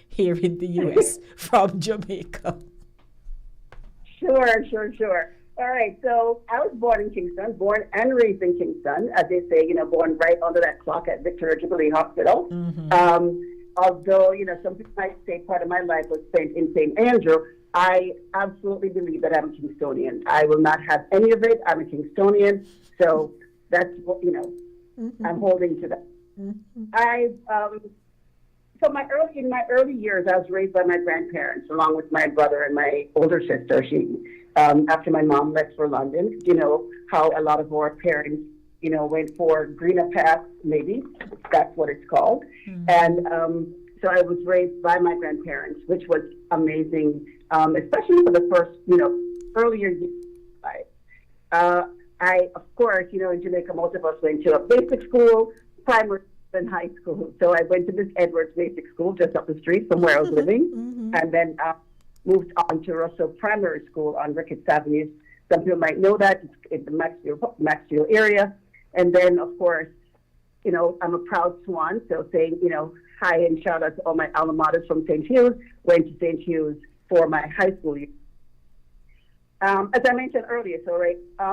Speaker 1: here in the U.S. from Jamaica.
Speaker 12: Sure. All right, so I was born in Kingston, born and raised in Kingston, as they say, born right under that clock at Victoria Jubilee Hospital. Mm-hmm. Although, some people might say part of my life was spent in St. Andrew, I absolutely believe that I'm a Kingstonian. I will not have any of it. I'm a Kingstonian, so that's what, mm-hmm. I'm holding to that. Mm-hmm. So in my early years, I was raised by my grandparents, along with my brother and my older sister. After my mom left for London, how a lot of our parents, went for greener paths, maybe that's what it's called. Mm-hmm. And so I was raised by my grandparents, which was amazing, especially for the first, earlier years of life. I, of course, in Jamaica, most of us went to a basic school, primary and high school. So I went to Miss Edwards Basic School just up the street from where I was living, mm-hmm. and then moved on to Russell Primary School on Ricketts Avenue. Some people might know that. It's in the Maxfield area. And then, of course, I'm a proud Swan, so saying, hi and shout out to all my alma maters from St. Hughes. Went to St. Hughes for my high school year. As I mentioned earlier,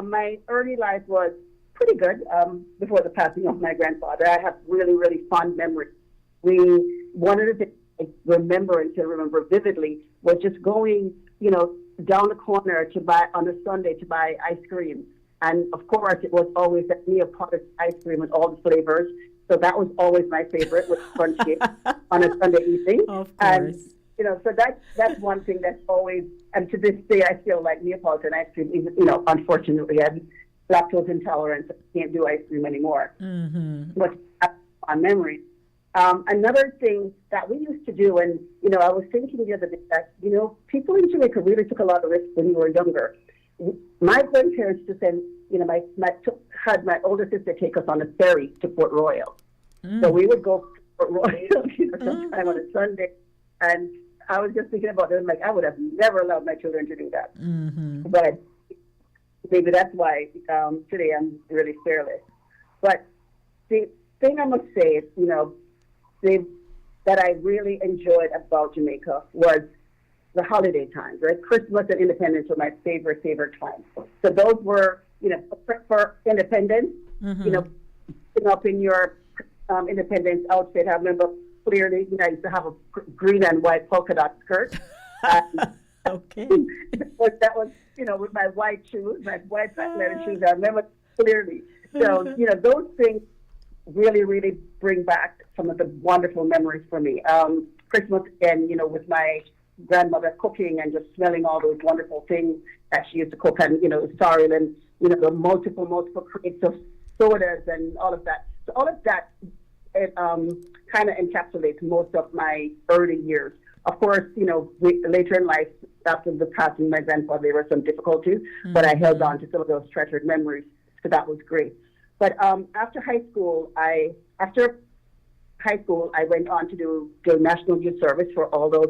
Speaker 12: my early life was pretty good before the passing of my grandfather. I have really, really fond memories. One of the things I remember vividly was just going, down the corner on a Sunday to buy ice cream. And of course, it was always that Neapolitan ice cream with all the flavors. So that was always my favorite, with sponge cake on a Sunday evening.
Speaker 1: Of course.
Speaker 12: And, so that's one thing that's always, and to this day, I feel like Neapolitan ice cream, unfortunately, I'm lactose intolerant, so I can't do ice cream anymore. Mm-hmm. But on memory. Another thing that we used to do, and, I was thinking the other day that, people in Jamaica really took a lot of risks when you were younger. My grandparents used to send, had my older sister take us on a ferry to Port Royal. Mm. So we would go to Port Royal, sometime on a Sunday. And I was just thinking about it. I'm like, I would have never allowed my children to do that.
Speaker 1: Mm-hmm.
Speaker 12: But maybe that's why today I'm really fearless. But the thing I must say is, that I really enjoyed about Jamaica was the holiday times, right? Christmas and Independence were my favorite times. So those were, for Independence, putting up in your Independence outfit. I remember clearly, I used to have a green and white polka dot skirt.
Speaker 1: Okay.
Speaker 12: That was, with my white shoes, my white leather shoes. I remember clearly. So, those things really, really bring back some of the wonderful memories for me. Christmas and, with my grandmother cooking and just smelling all those wonderful things that she used to cook, and, sorry, and, the multiple crates of sodas and all of that. So all of that, it kind of encapsulates most of my early years. Of course, later in life, after the passing of my grandfather, there were some difficulties, but I held on to some of those treasured memories, so that was great. But after high school, I went on to do National Youth Service for all those,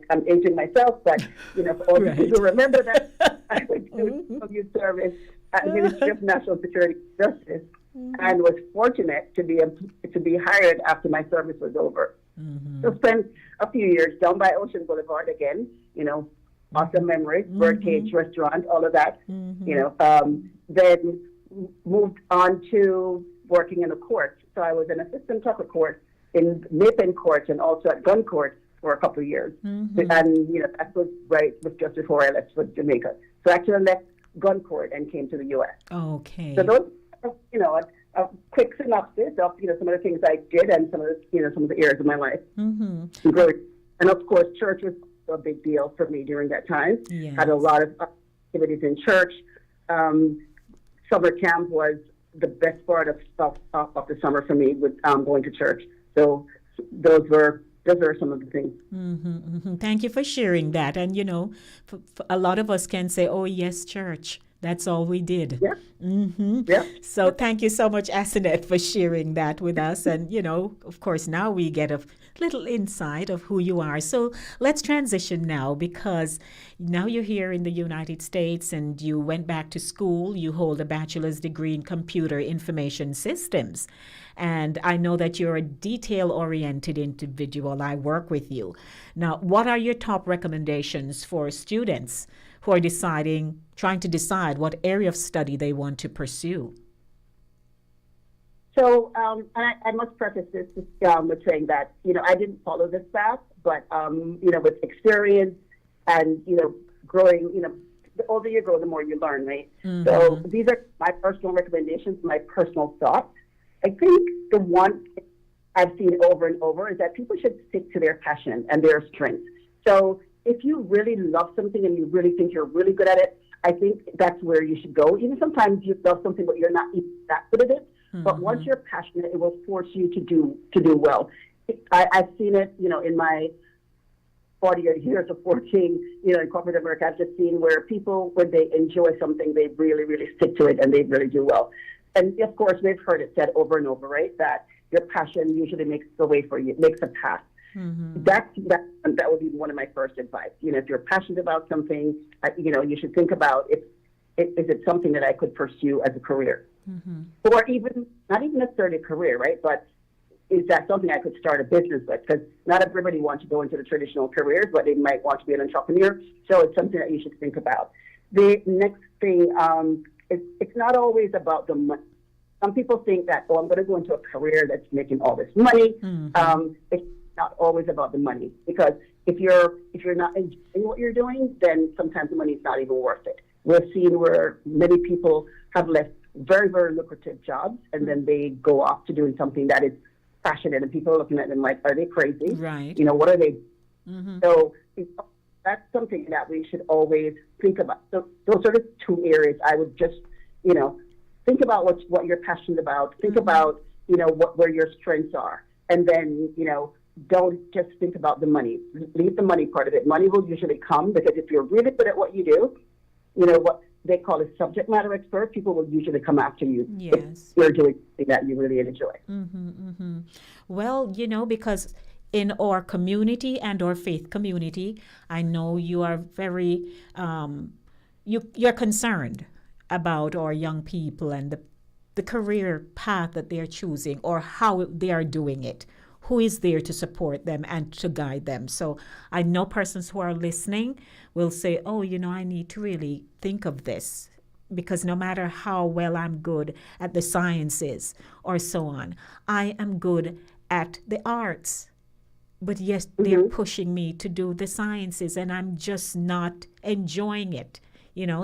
Speaker 12: I'm aging myself, but, for all the people who remember that, I went to do National Youth Service at the Ministry of National Security and Justice, and was fortunate to be hired after my service was over. So spent a few years down by Ocean Boulevard again, awesome memories, Birdcage Restaurant, all of that, then moved on to working in the court. So I was an assistant clerk of court in Mapen Court and also at Gun Court for a couple of years. And, that was just before I left for Jamaica. So actually I left Gun Court and came to the U.S.
Speaker 1: Okay.
Speaker 12: So those, a quick synopsis of, some of the things I did and some of the areas of my life. And of course, church was a big deal for me during that time.
Speaker 1: Yes.
Speaker 12: Had a lot of activities in church. Summer camp was the best part of the summer for me with going to church. So those are some of the things.
Speaker 1: Thank you for sharing that. And, for a lot of us can say, oh, yes, church. That's all we did.
Speaker 12: Yeah.
Speaker 1: So thank you so much, Asenet, for sharing that with us. And, of course, now we get a little insight of who you are. So let's transition now, because now you're here in the United States and you went back to school. You hold a bachelor's degree in computer information systems. And I know that you're a detail-oriented individual. I work with you. Now, what are your top recommendations for students who are trying to decide what area of study they want to pursue?
Speaker 12: So I must preface this with saying that, I didn't follow this path, but, with experience and, growing, the older you grow, the more you learn, right? So these are my personal recommendations, my personal thoughts. I think the one I've seen over and over is that people should stick to their passion and their strengths. So if you really love something and you really think you're really good at it, I think that's where you should go. Even sometimes you love something, but you're not even that good at it. But once you're passionate, it will force you to do well. I've seen it, in my 40 years of working, in corporate America. I've just seen where people, when they enjoy something, they really, really stick to it and they really do well. And of course, we've heard it said over and over, right? That your passion usually makes the way for you, makes a path. That would be one of my first advice. If you're passionate about something, you should think about is it something that I could pursue as a career, or even not even necessarily a career, right? But is that something I could start a business with? Because not everybody wants to go into the traditional careers, but they might want to be an entrepreneur. So it's something that you should think about. The next thing, it's not always about the money. Some people think that, I'm going to go into a career that's making all this money. It's not always about the money, because if you're not enjoying what you're doing, then sometimes the money is not even worth it. We've seen where many people have left very, very lucrative jobs, and then they go off to doing something that is passionate, and people are looking at them like, are they crazy?
Speaker 1: Right.
Speaker 12: What are they? So that's something that we should always think about. So those are the two areas I would just, think about what you're passionate about. Think about, where your strengths are. And then, don't just think about the money. Leave the money part of it. Money will usually come, because if you're really good at what you do, what they call a subject matter expert, people will usually come after you.
Speaker 1: Yes.
Speaker 12: If you're doing something that you really enjoy.
Speaker 1: Well, because in our community and our faith community, I know you are very, you're concerned about our young people and the career path that they're choosing or how they are doing it. Who is there to support them and to guide them? So I know persons who are listening will say, oh, I need to really think of this, because no matter how well I'm good at the sciences or so on, I am good at the arts. But yes, they're pushing me to do the sciences and I'm just not enjoying it.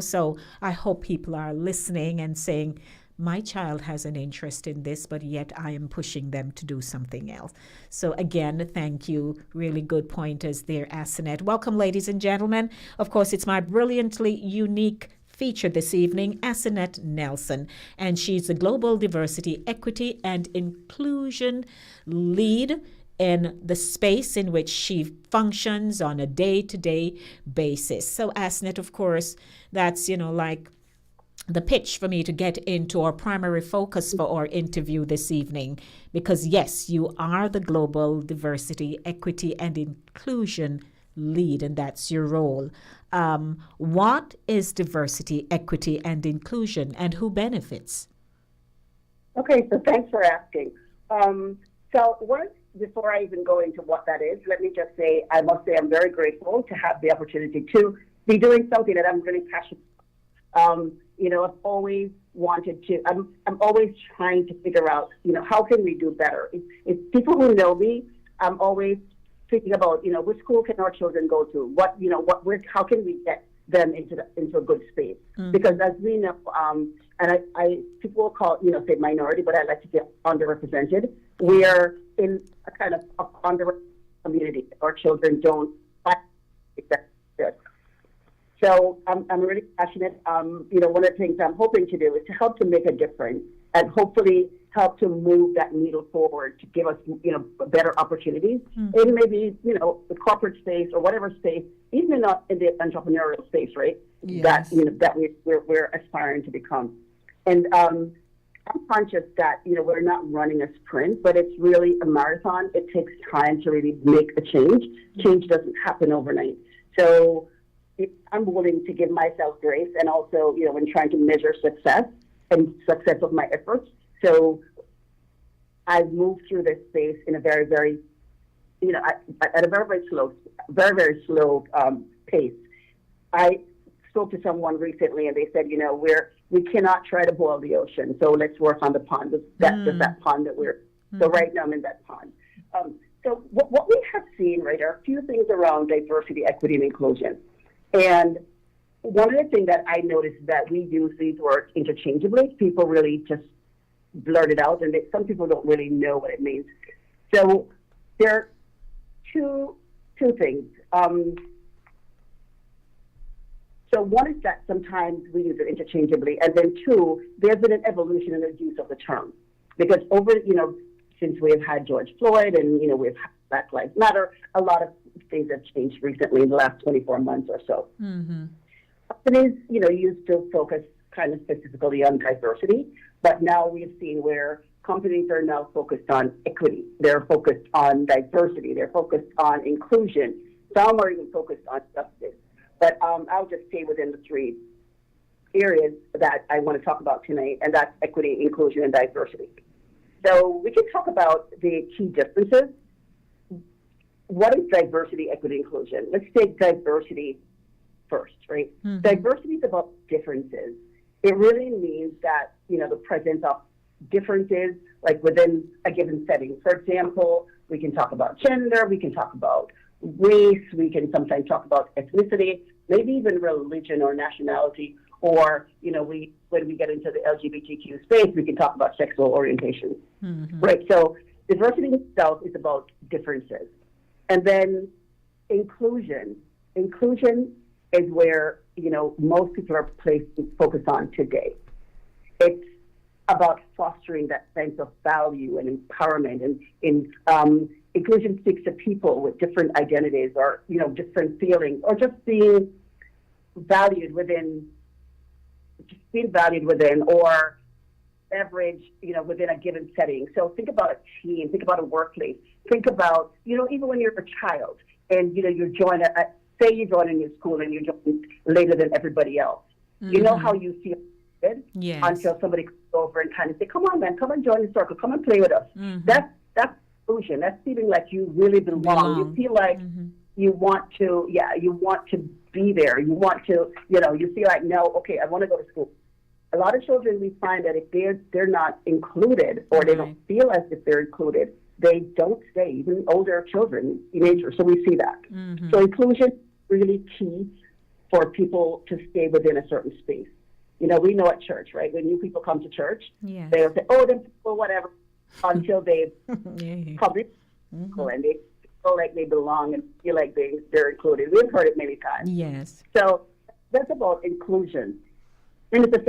Speaker 1: So I hope people are listening and saying, my child has an interest in this, but yet I am pushing them to do something else. So again, thank you. Really good pointers there, Asenet. Welcome, ladies and gentlemen. Of course, it's my brilliantly unique feature this evening, Asenet Nelson, and she's the Global Diversity, Equity, and Inclusion Lead in the space in which she functions on a day-to-day basis. So Asenet, of course, that's, like the pitch for me to get into our primary focus for our interview this evening, because yes, you are the Global Diversity, Equity, and Inclusion Lead, and that's your role. What is diversity, equity, and inclusion, and who benefits?
Speaker 12: Okay, so thanks for asking. Before I even go into what that is, let me just say, I must say I'm very grateful to have the opportunity to be doing something that I'm really passionate about. I've always wanted to, I'm always trying to figure out, how can we do better? If people who know me, I'm always thinking about, which school can our children go to? How can we get them into a good space? Because as we know, and people will call, say minority, but I like to get underrepresented. We are in a kind of underrepresented community. Our children don't find that good. So I'm really passionate. One of the things I'm hoping to do is to help to make a difference and hopefully help to move that needle forward to give us, better opportunities in maybe, the corporate space or whatever space, even in the entrepreneurial space, right?
Speaker 1: Yes.
Speaker 12: That we're aspiring to become. And I'm conscious that, we're not running a sprint, but it's really a marathon. It takes time to really make a change. Change doesn't happen overnight. So I'm willing to give myself grace and also, when trying to measure success of my efforts. So I've moved through this space in a very, very, at a very, very slow pace. I spoke to someone recently and they said, we cannot try to boil the ocean. So let's work on the pond. That's that pond that we're, so right now I'm in that pond. So what we have seen, right, are a few things around diversity, equity, and inclusion. And one of the things that I noticed is that we use these words interchangeably. People really just blurt it out, and some people don't really know what it means. So there are two things. So one is that sometimes we use it interchangeably, and then two, there's been an evolution in the use of the term. Because since we've had George Floyd and, we've had Black Lives Matter, a lot of things have changed recently in the last 24 months or so. Companies, used to focus kind of specifically on diversity, but now we've seen where companies are now focused on equity. They're focused on diversity. They're focused on inclusion. Some are even focused on justice. But I'll just stay within the three areas that I want to talk about tonight, and that's equity, inclusion, and diversity. So we can talk about the key differences. What is diversity, equity, inclusion? Let's take diversity first, right? Diversity is about differences. It really means that, the presence of differences, like within a given setting. For example, we can talk about gender, we can talk about race, we can sometimes talk about ethnicity, maybe even religion or nationality, or, when we get into the LGBTQ space, we can talk about sexual orientation, right? So diversity itself is about differences. And then inclusion is where, most people are focused on today. It's about fostering that sense of value and empowerment, and inclusion speaks to people with different identities or, different feelings, or just being valued within, or leverage, within a given setting. So think about a team, think about a workplace, think about, even when you're a child and, you join say you join a new school and you join later than everybody else. You know how you feel good until somebody comes over and kind of say, come on, man, come and join the circle, come and play with us. That's inclusion. That's feeling like you really belong. You feel like you want to be there. You want to, you feel like, no, okay, I want to go to school. A lot of children, we find that if they're not included or they don't feel as if they're included, they don't stay, even older children, teenagers. So we see that. So inclusion is really key for people to stay within a certain space. We know at church, right? When new people come to church, they'll say, oh, them people, whatever, until they public and they feel like they belong and feel like they're included. We've heard it many times.
Speaker 1: Yes.
Speaker 12: So that's about inclusion. And it's the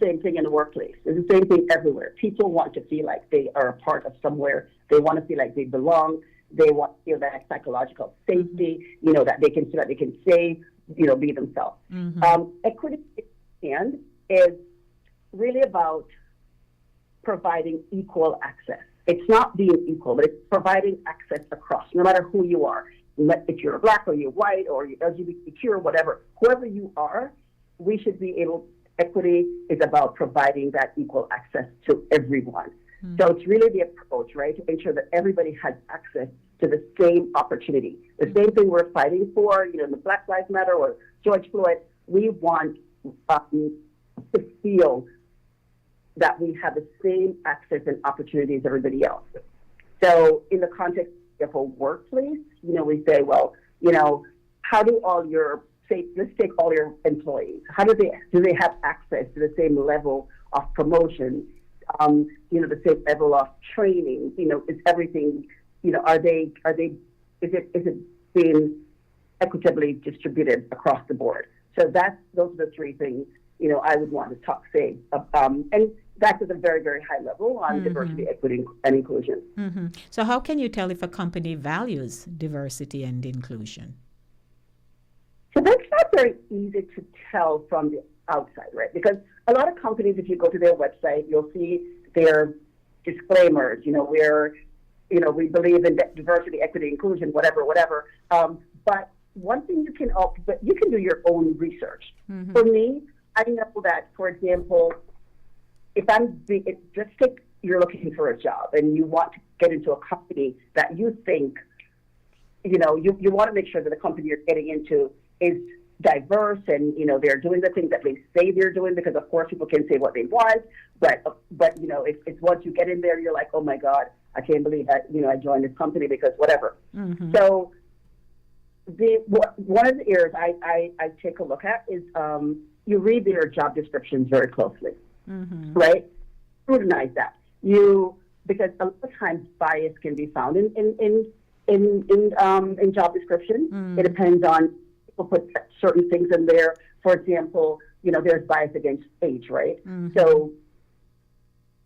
Speaker 12: same thing in the workplace. It's the same thing everywhere. People want to feel like they are a part of somewhere. They want to feel like they belong. They want to feel that psychological safety, that they can feel like they can say, be themselves. Equity is really about providing equal access. It's not being equal, but it's providing access across, no matter who you are. If you're black or you're white or you're LGBTQ or whatever, whoever you are, we should be able. Equity is about providing that equal access to everyone. So it's really the approach, right, to ensure that everybody has access to the same opportunity. The same thing we're fighting for, in the Black Lives Matter or George Floyd, we want to feel that we have the same access and opportunity as everybody else. So in the context of a workplace, we say, well, how do let's take all your employees. How do they have access to the same level of promotion? The same level of training? Is everything? Is it being equitably distributed across the board? So those are the three things I would want to say. And that's at a very, very high level on diversity, equity, and inclusion.
Speaker 1: So how can you tell if a company values diversity and inclusion?
Speaker 12: So that's not very easy to tell from the outside, right? Because a lot of companies, if you go to their website, you'll see their disclaimers. We believe in diversity, equity, inclusion, whatever. But one thing you can do your own research. For me, I know that, for example, just take you're looking for a job and you want to get into a company that you think, you want to make sure that the company you're getting into is diverse and, they're doing the things that they say they're doing, because of course people can say what they want, but it's once you get in there, you're like, oh my God, I can't believe that, I joined this company because whatever. So one of the areas I take a look at is you read their job descriptions very closely, right? Scrutinize that. Because a lot of times bias can be found in job description. It depends on, people put certain things in there. For example, there's bias against age, right? So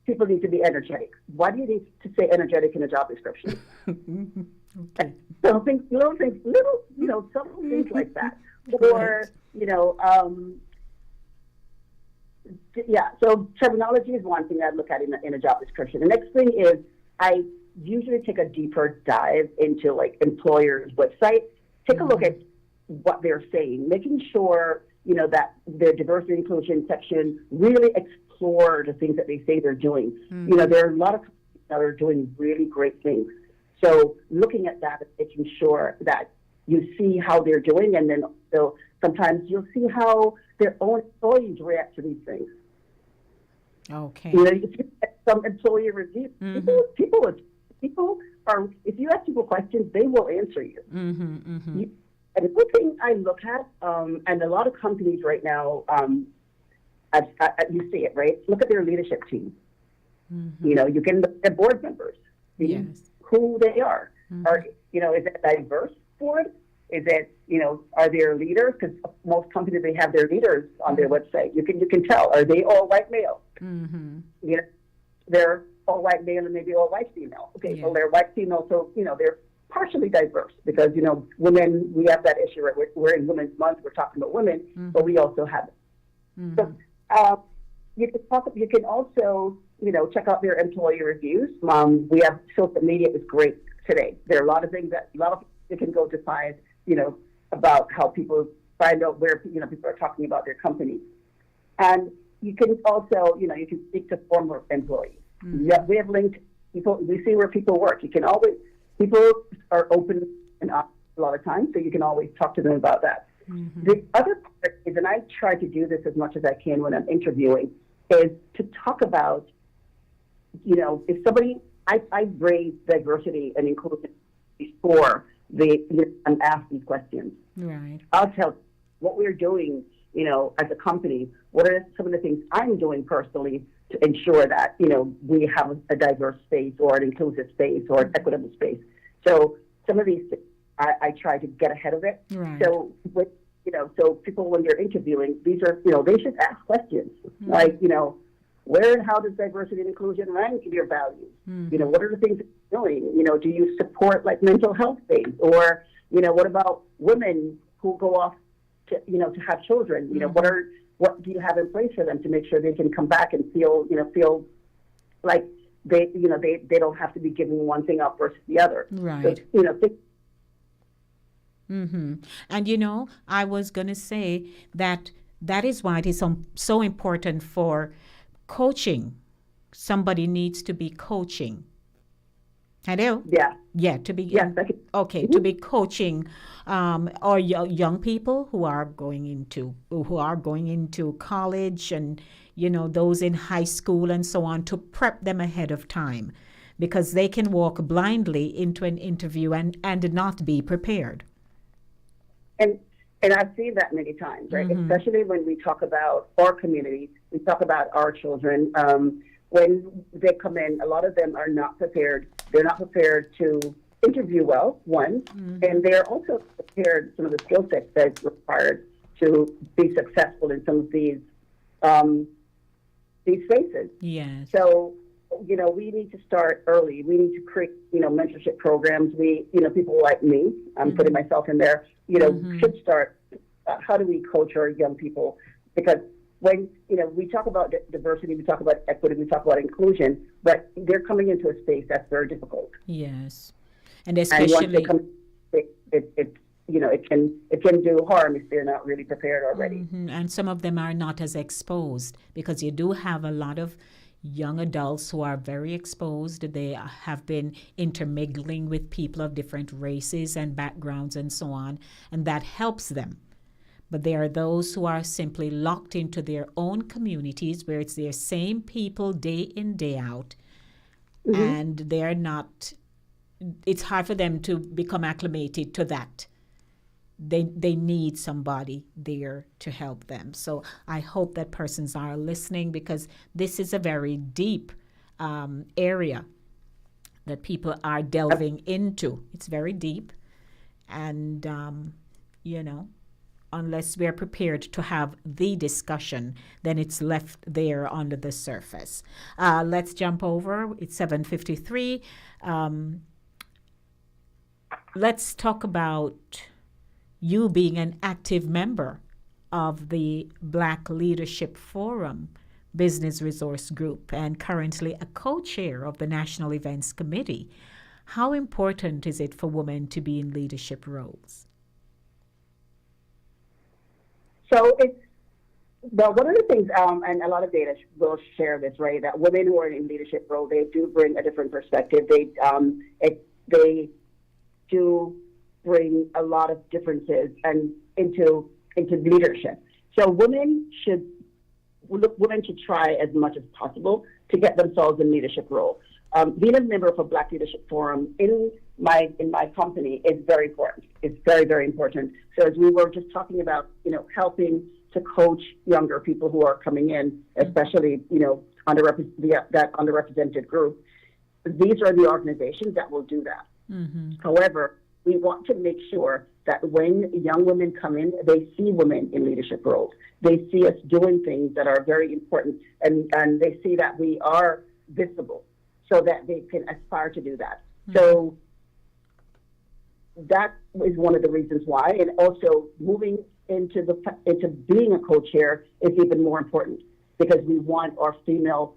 Speaker 12: people need to be energetic. Why do you need to say energetic in a job description?
Speaker 1: Okay.
Speaker 12: So little things like that. Or, so terminology is one thing I look at in a job description. The next thing is I usually take a deeper dive into like employers' website, take a look at what they're saying, making sure, that their diversity inclusion section really explore the things that they say they're doing. There are a lot of companies that are doing really great things. So looking at that and making sure that you see how they're doing, and then also sometimes you'll see how their own employees react to these things.
Speaker 1: Okay.
Speaker 12: If you get some employee reviews, people are, if you ask people questions, they will answer you. And one thing I look at, and a lot of companies right now, you see it, right? Look at their leadership team. You can look at board members, who they are. Or, is it a diverse board? Is it, are there leaders? Because most companies, they have their leaders on their website. You can tell. Are they all white male? They're all white male and maybe all white female. Okay, so they're white female, so, they're partially diverse because, women, we have that issue, right? We're in Women's Month, we're talking about women, but we also have it. So you can also check out their employee reviews. We have social media is great today. There are a lot of things that a lot of people can go to find, about how people find out where, people are talking about their companies. And you can also, you can speak to former employees. Yeah, we have linked people. We see where people work. People are open and honest a lot of times, so you can always talk to them about that. The other part is, and I try to do this as much as I can when I'm interviewing, is to talk about, if somebody, I raise diversity and inclusion before and ask these questions.
Speaker 1: Right.
Speaker 12: I'll tell what we're doing, as a company. What are some of the things I'm doing personally to ensure that, we have a diverse space or an inclusive space or an equitable space. So some of these things, I try to get ahead of it.
Speaker 1: Right.
Speaker 12: So so people, when they're interviewing, these are, they should ask questions like, where and how does diversity and inclusion rank in your values? What are the things that you're doing? Do you support like mental health days? Or, what about women who go off to, to have children? What do you have in place for them to make sure they can come back and feel like they don't have to be giving one thing up versus the other.
Speaker 1: Right.
Speaker 12: So,
Speaker 1: And I was going to say that is why it is so important for coaching. Somebody needs to be coaching. Hello?
Speaker 12: Yeah.
Speaker 1: Yeah, to be
Speaker 12: to
Speaker 1: be coaching or young people who are going into college and those in high school and so on, to prep them ahead of time, because they can walk blindly into an interview and not be prepared.
Speaker 12: And I've seen that many times, right? Especially when we talk about our community, we talk about our children. When they come in, a lot of them are not prepared. They're not prepared to interview well, one, and they're also prepared some of the skill sets that's required to be successful in some of these spaces.
Speaker 1: Yes.
Speaker 12: So, we need to start early. We need to create, mentorship programs. People like me, I'm putting myself in there, should start. How do we coach our young people? Because when, we talk about diversity, we talk about equity, we talk about inclusion, but they're coming into a space that's very difficult.
Speaker 1: Yes. And especially,
Speaker 12: once they come, it can do harm if they're not really prepared already.
Speaker 1: And some of them are not as exposed, because you do have a lot of young adults who are very exposed. They have been intermingling with people of different races and backgrounds and so on, and that helps them. But there are those who are simply locked into their own communities where it's their same people day in, day out, and they're not, it's hard for them to become acclimated to that. They need somebody there to help them. So I hope that persons are listening, because this is a very deep area that people are delving into. It's very deep. And, unless we're prepared to have the discussion, then it's left there under the surface. Let's jump over. It's 7:53. Let's talk about you being an active member of the Black Leadership Forum Business Resource Group and currently a co-chair of the National Events Committee. How important is it for women to be in leadership roles?
Speaker 12: So one of the things, and a lot of data will share this, right, that women who are in leadership role, they do bring a different perspective. They do bring a lot of differences and into leadership. So women should try as much as possible to get themselves in leadership role. Being a member of a Black Leadership Forum in my company is very important. It's very, very important. So as we were just talking about, helping to coach younger people who are coming in, especially, that underrepresented group, these are the organizations that will do that. However, we want to make sure that when young women come in, they see women in leadership roles. They see us doing things that are very important, and they see that we are visible, so that they can aspire to do that. So that is one of the reasons why, and also moving into being a co-chair is even more important, because we want our female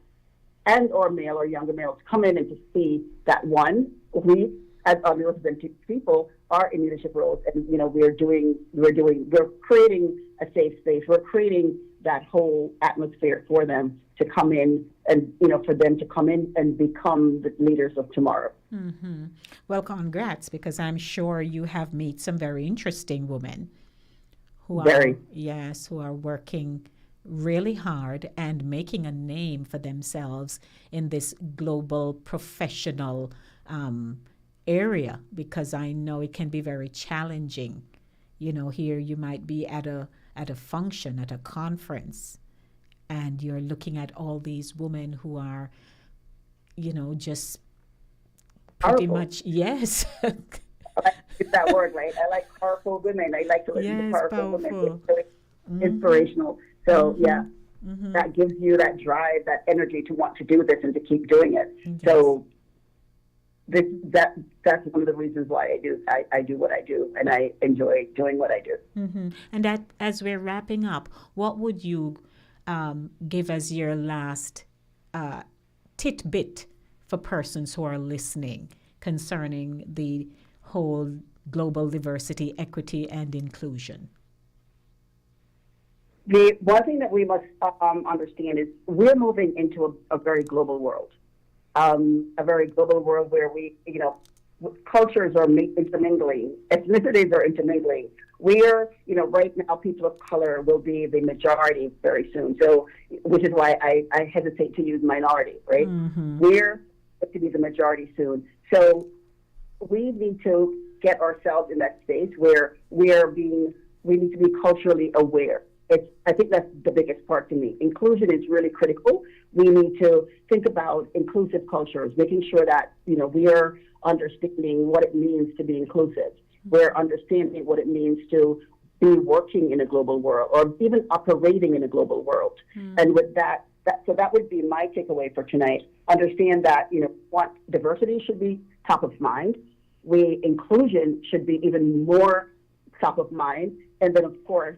Speaker 12: and or male or younger males come in and to see that one, we as underrepresented people are in leadership roles, and we're creating a safe space. We're creating that whole atmosphere for them to come in, and for them to come in and become the leaders of tomorrow.
Speaker 1: Mm-hmm. Well, congrats, because I'm sure you have met some very interesting women who are working really hard and making a name for themselves in this global professional area, because I know it can be very challenging. Here you might be at a function, at a conference, and you're looking at all these women who are, just pretty
Speaker 12: Powerful.
Speaker 1: much, yes.
Speaker 12: I like that word, right? I like powerful women. I like to listen to powerful women. It's really inspirational. So that gives you that drive, that energy to want to do this and to keep doing it. Yes. So that's one of the reasons why I do what I do, and I enjoy doing what I do.
Speaker 1: Mm-hmm. And as we're wrapping up, what would you give as your last tidbit for persons who are listening concerning the whole global diversity, equity, and inclusion?
Speaker 12: The one thing that we must understand is we're moving into a very global world. A very global world where cultures are intermingling, ethnicities are intermingling. We're, right now, people of color will be the majority very soon. So, which is why I hesitate to use minority, right? Mm-hmm. We're going to be the majority soon. So, we need to get ourselves in that space where we need to be culturally aware. I think that's the biggest part to me. Inclusion is really critical. We need to think about inclusive cultures, making sure that, we are understanding what it means to be inclusive. We're understanding what it means to be working in a global world, or even operating in a global world. Mm. And with that would be my takeaway for tonight. Understand that, diversity should be top of mind. Inclusion should be even more top of mind. And then, of course,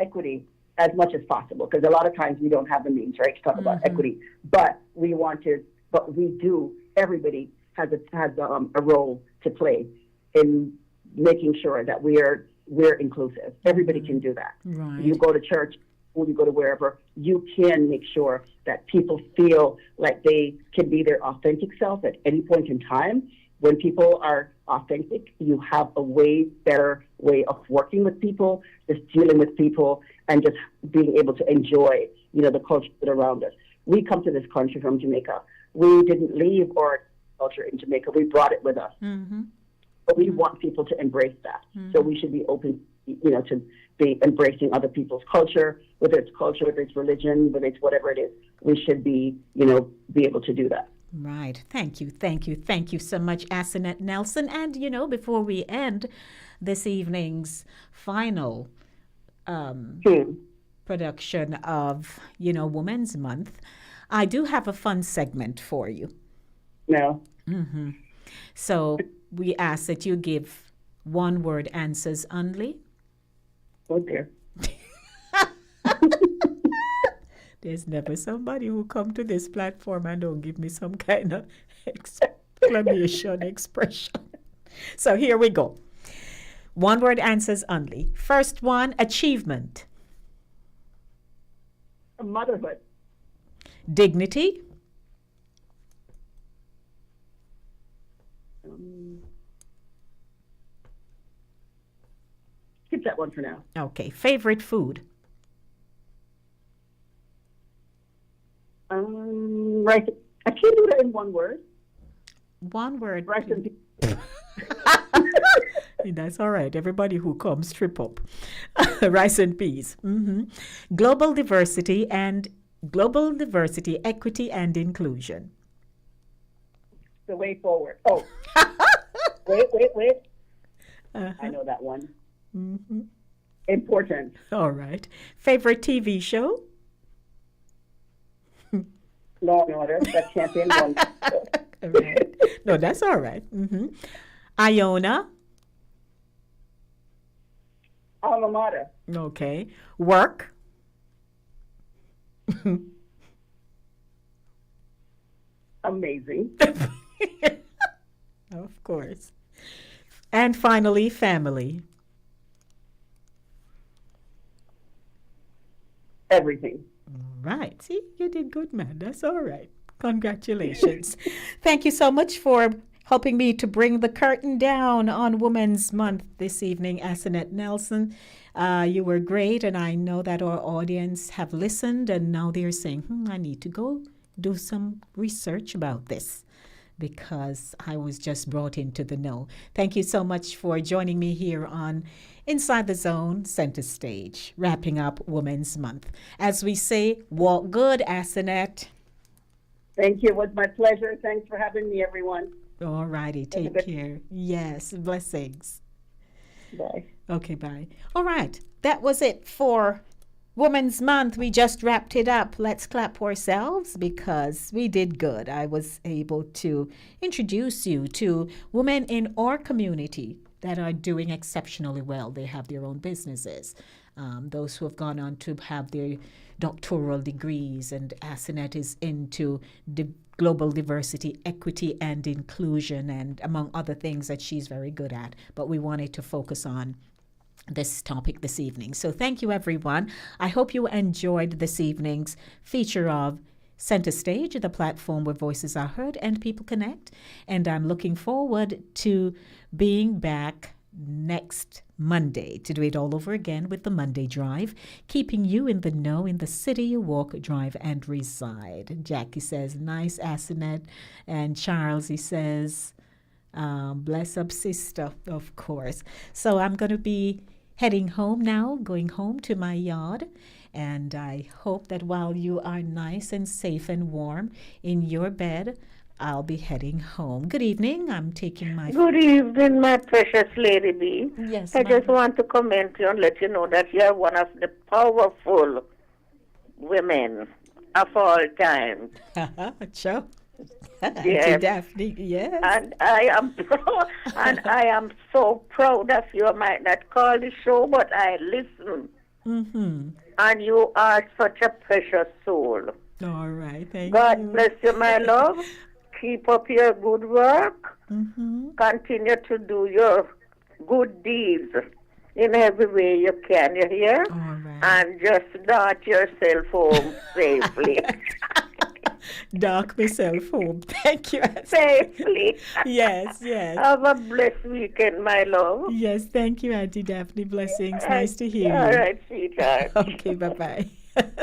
Speaker 12: equity as much as possible, because a lot of times we don't have the means, right, to talk about equity. But everybody has a role to play in making sure that we're inclusive. Everybody can do that. Right. You go to church, or you go to wherever, you can make sure that people feel like they can be their authentic self at any point in time. When people are authentic, you have a way better way of working with people, just dealing with people, and just being able to enjoy, the culture around us. We come to this country from Jamaica. We didn't leave our culture in Jamaica. We brought it with us. Mm-hmm. But we want people to embrace that. Mm-hmm. So we should be open, to be embracing other people's culture, whether it's religion, whether it's whatever it is. We should be able to do that.
Speaker 1: Right. Thank you so much, Asenet Nelson. And, before we end this evening's final production of, Women's Month, I do have a fun segment for you.
Speaker 12: No.
Speaker 1: Mm-hmm. So we ask that you give one-word answers only.
Speaker 12: Oh, dear.
Speaker 1: There's never somebody who come to this platform and don't give me some kind of exclamation expression. So here we go. One-word answers only. First one, achievement.
Speaker 12: Motherhood.
Speaker 1: Dignity.
Speaker 12: Skip that one for now.
Speaker 1: Okay. Favorite food.
Speaker 12: Rice. I can't do that in one word.
Speaker 1: One word.
Speaker 12: Rice and peas.
Speaker 1: That's all right. Everybody who comes, trip up. Rice and peas. Mm-hmm. Global diversity, equity, and inclusion.
Speaker 12: The way forward. Oh. Wait.
Speaker 1: Uh-huh.
Speaker 12: I know that one.
Speaker 1: Mm-hmm.
Speaker 12: Important.
Speaker 1: All right. Favorite TV show?
Speaker 12: Law and Order. That's champion one.
Speaker 1: Right. No, that's all right. Mm-hmm. Iona?
Speaker 12: Alma mater.
Speaker 1: Okay. Work?
Speaker 12: amazing.
Speaker 1: Of course. And finally, family.
Speaker 12: Everything.
Speaker 1: Right. See, you did good, man. That's all right. Congratulations. Thank you so much for helping me to bring the curtain down on Women's Month this evening, Asenet Nelson. You were great, and I know that our audience have listened, and now they're saying, I need to go do some research about this, because I was just brought into the know. Thank you so much for joining me here on Inside the Zone Center Stage, wrapping up Women's Month. As we say, walk good, Asenet.
Speaker 12: Thank you. It was my pleasure. Thanks for having me, everyone.
Speaker 1: All righty. Take care. Yes. Blessings.
Speaker 12: Bye.
Speaker 1: Okay, bye. All right. That was it for Women's Month. We just wrapped it up. Let's clap ourselves because we did good. I was able to introduce you to women in our community that are doing exceptionally well. They have their own businesses. Those who have gone on to have their doctoral degrees, and Asenet is into global diversity, equity, and inclusion, and among other things that she's very good at. But we wanted to focus on this topic this evening. So thank you, everyone. I hope you enjoyed this evening's feature of Center Stage, the platform where voices are heard and people connect. And I'm looking forward to being back next Monday to do it all over again with the Monday Drive, keeping you in the know in the city you walk, drive, and reside. Jackie says, nice, Asenet. And Charles, he says, bless up, sister, of course. So I'm going to be heading home now, going home to my yard. And I hope that while you are nice and safe and warm in your bed, I'll be heading home. Good evening. I'm taking my...
Speaker 13: Good evening, my precious Lady B.
Speaker 1: Yes,
Speaker 13: I just want to comment you and let you know that you are one of the powerful women of all time.
Speaker 1: Sure.
Speaker 13: Yes.
Speaker 1: Daphne, yes.
Speaker 13: And I am so proud of you. I might not call the show, but I listen.
Speaker 1: Mm-hmm.
Speaker 13: And you are such a precious soul.
Speaker 1: All right, thank you.
Speaker 13: God bless you, my love. Keep up your good work.
Speaker 1: Mm-hmm.
Speaker 13: Continue to do your good deeds in every way you can, you hear?
Speaker 1: All right.
Speaker 13: And just dart yourself home safely.
Speaker 1: Dock myself home. Thank you.
Speaker 13: Safely.
Speaker 1: Yes, yes.
Speaker 13: Have a blessed weekend, my love.
Speaker 1: Yes, thank you, Auntie Daphne. Blessings. Nice to hear you.
Speaker 13: All right, sweetheart.
Speaker 1: Okay, bye-bye.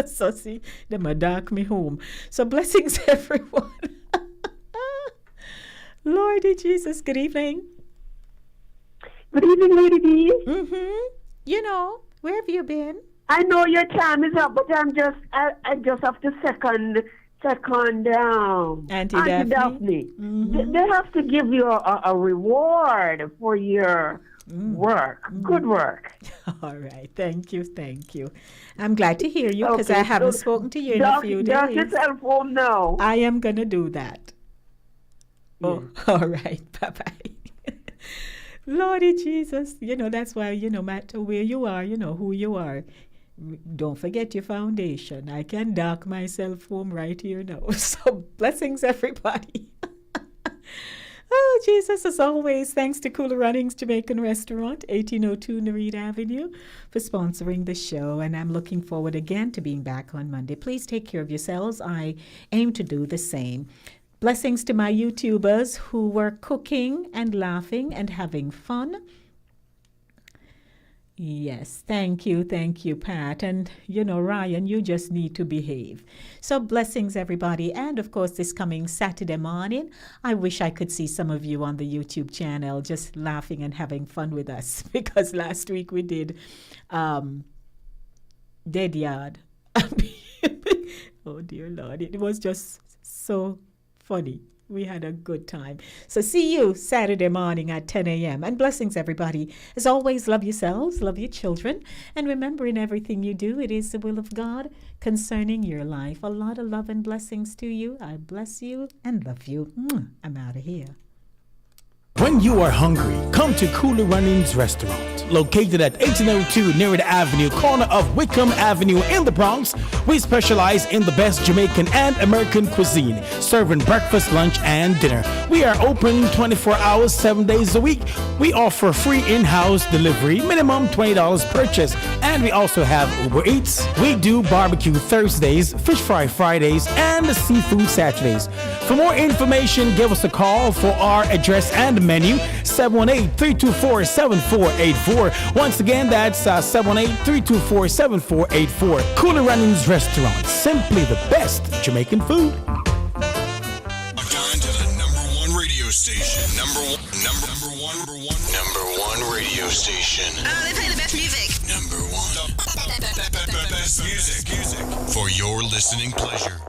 Speaker 1: So see, they might dock me home. So blessings, everyone. Lordy Jesus, good evening.
Speaker 12: Good evening, Lady B.
Speaker 1: Mm-hmm. You know, where have you been?
Speaker 12: I know your time is up, but I just have to second
Speaker 1: Auntie Daphne.
Speaker 12: Mm-hmm. They have to give you a reward for your work. Good work.
Speaker 1: All right. Thank you. I'm glad to hear you because I haven't spoken to you in a few days.
Speaker 12: Dock yourself home now.
Speaker 1: I am going to do that. Oh, all right. Bye-bye. Lordy Jesus. You know, that's why, no matter where you are, who you are, don't forget your foundation. I can dock myself home right here now. So blessings, everybody. Oh, Jesus, as always, thanks to Cooler Runnings Jamaican Restaurant, 1802 Nereid Avenue, for sponsoring the show. And I'm looking forward again to being back on Monday. Please take care of yourselves. I aim to do the same. Blessings to my YouTubers who were cooking and laughing and having fun. Yes, thank you, Pat. And, Ryan, you just need to behave. So blessings, everybody. And, of course, this coming Saturday morning, I wish I could see some of you on the YouTube channel just laughing and having fun with us. Because last week we did Dead Yard. Oh, dear Lord. It was just so funny. We had a good time. So see you Saturday morning at 10 a.m. And blessings, everybody. As always, love yourselves, love your children. And remember, in everything you do, it is the will of God concerning your life. A lot of love and blessings to you. I bless you and love you. I'm out of here.
Speaker 14: When you are hungry, come to Cooler Runnings Restaurant, located at 1802 Nerid Avenue, corner of Wickham Avenue in the Bronx. We specialize in the best Jamaican and American cuisine, serving breakfast, lunch, and dinner. We are open 24 hours, 7 days a week. We offer free in-house delivery, minimum $20 purchase, and we also have Uber Eats. We do barbecue Thursdays, fish fry Fridays, and seafood Saturdays. For more information, give us a call for our address and menu, 718-324-7484. Once again, that's 718-324-7484. Cooler Runnings Restaurant, simply the best Jamaican food.
Speaker 15: On to the number one radio station. Number one radio station.
Speaker 16: They play the best music.
Speaker 15: Number one. Best music for your listening pleasure.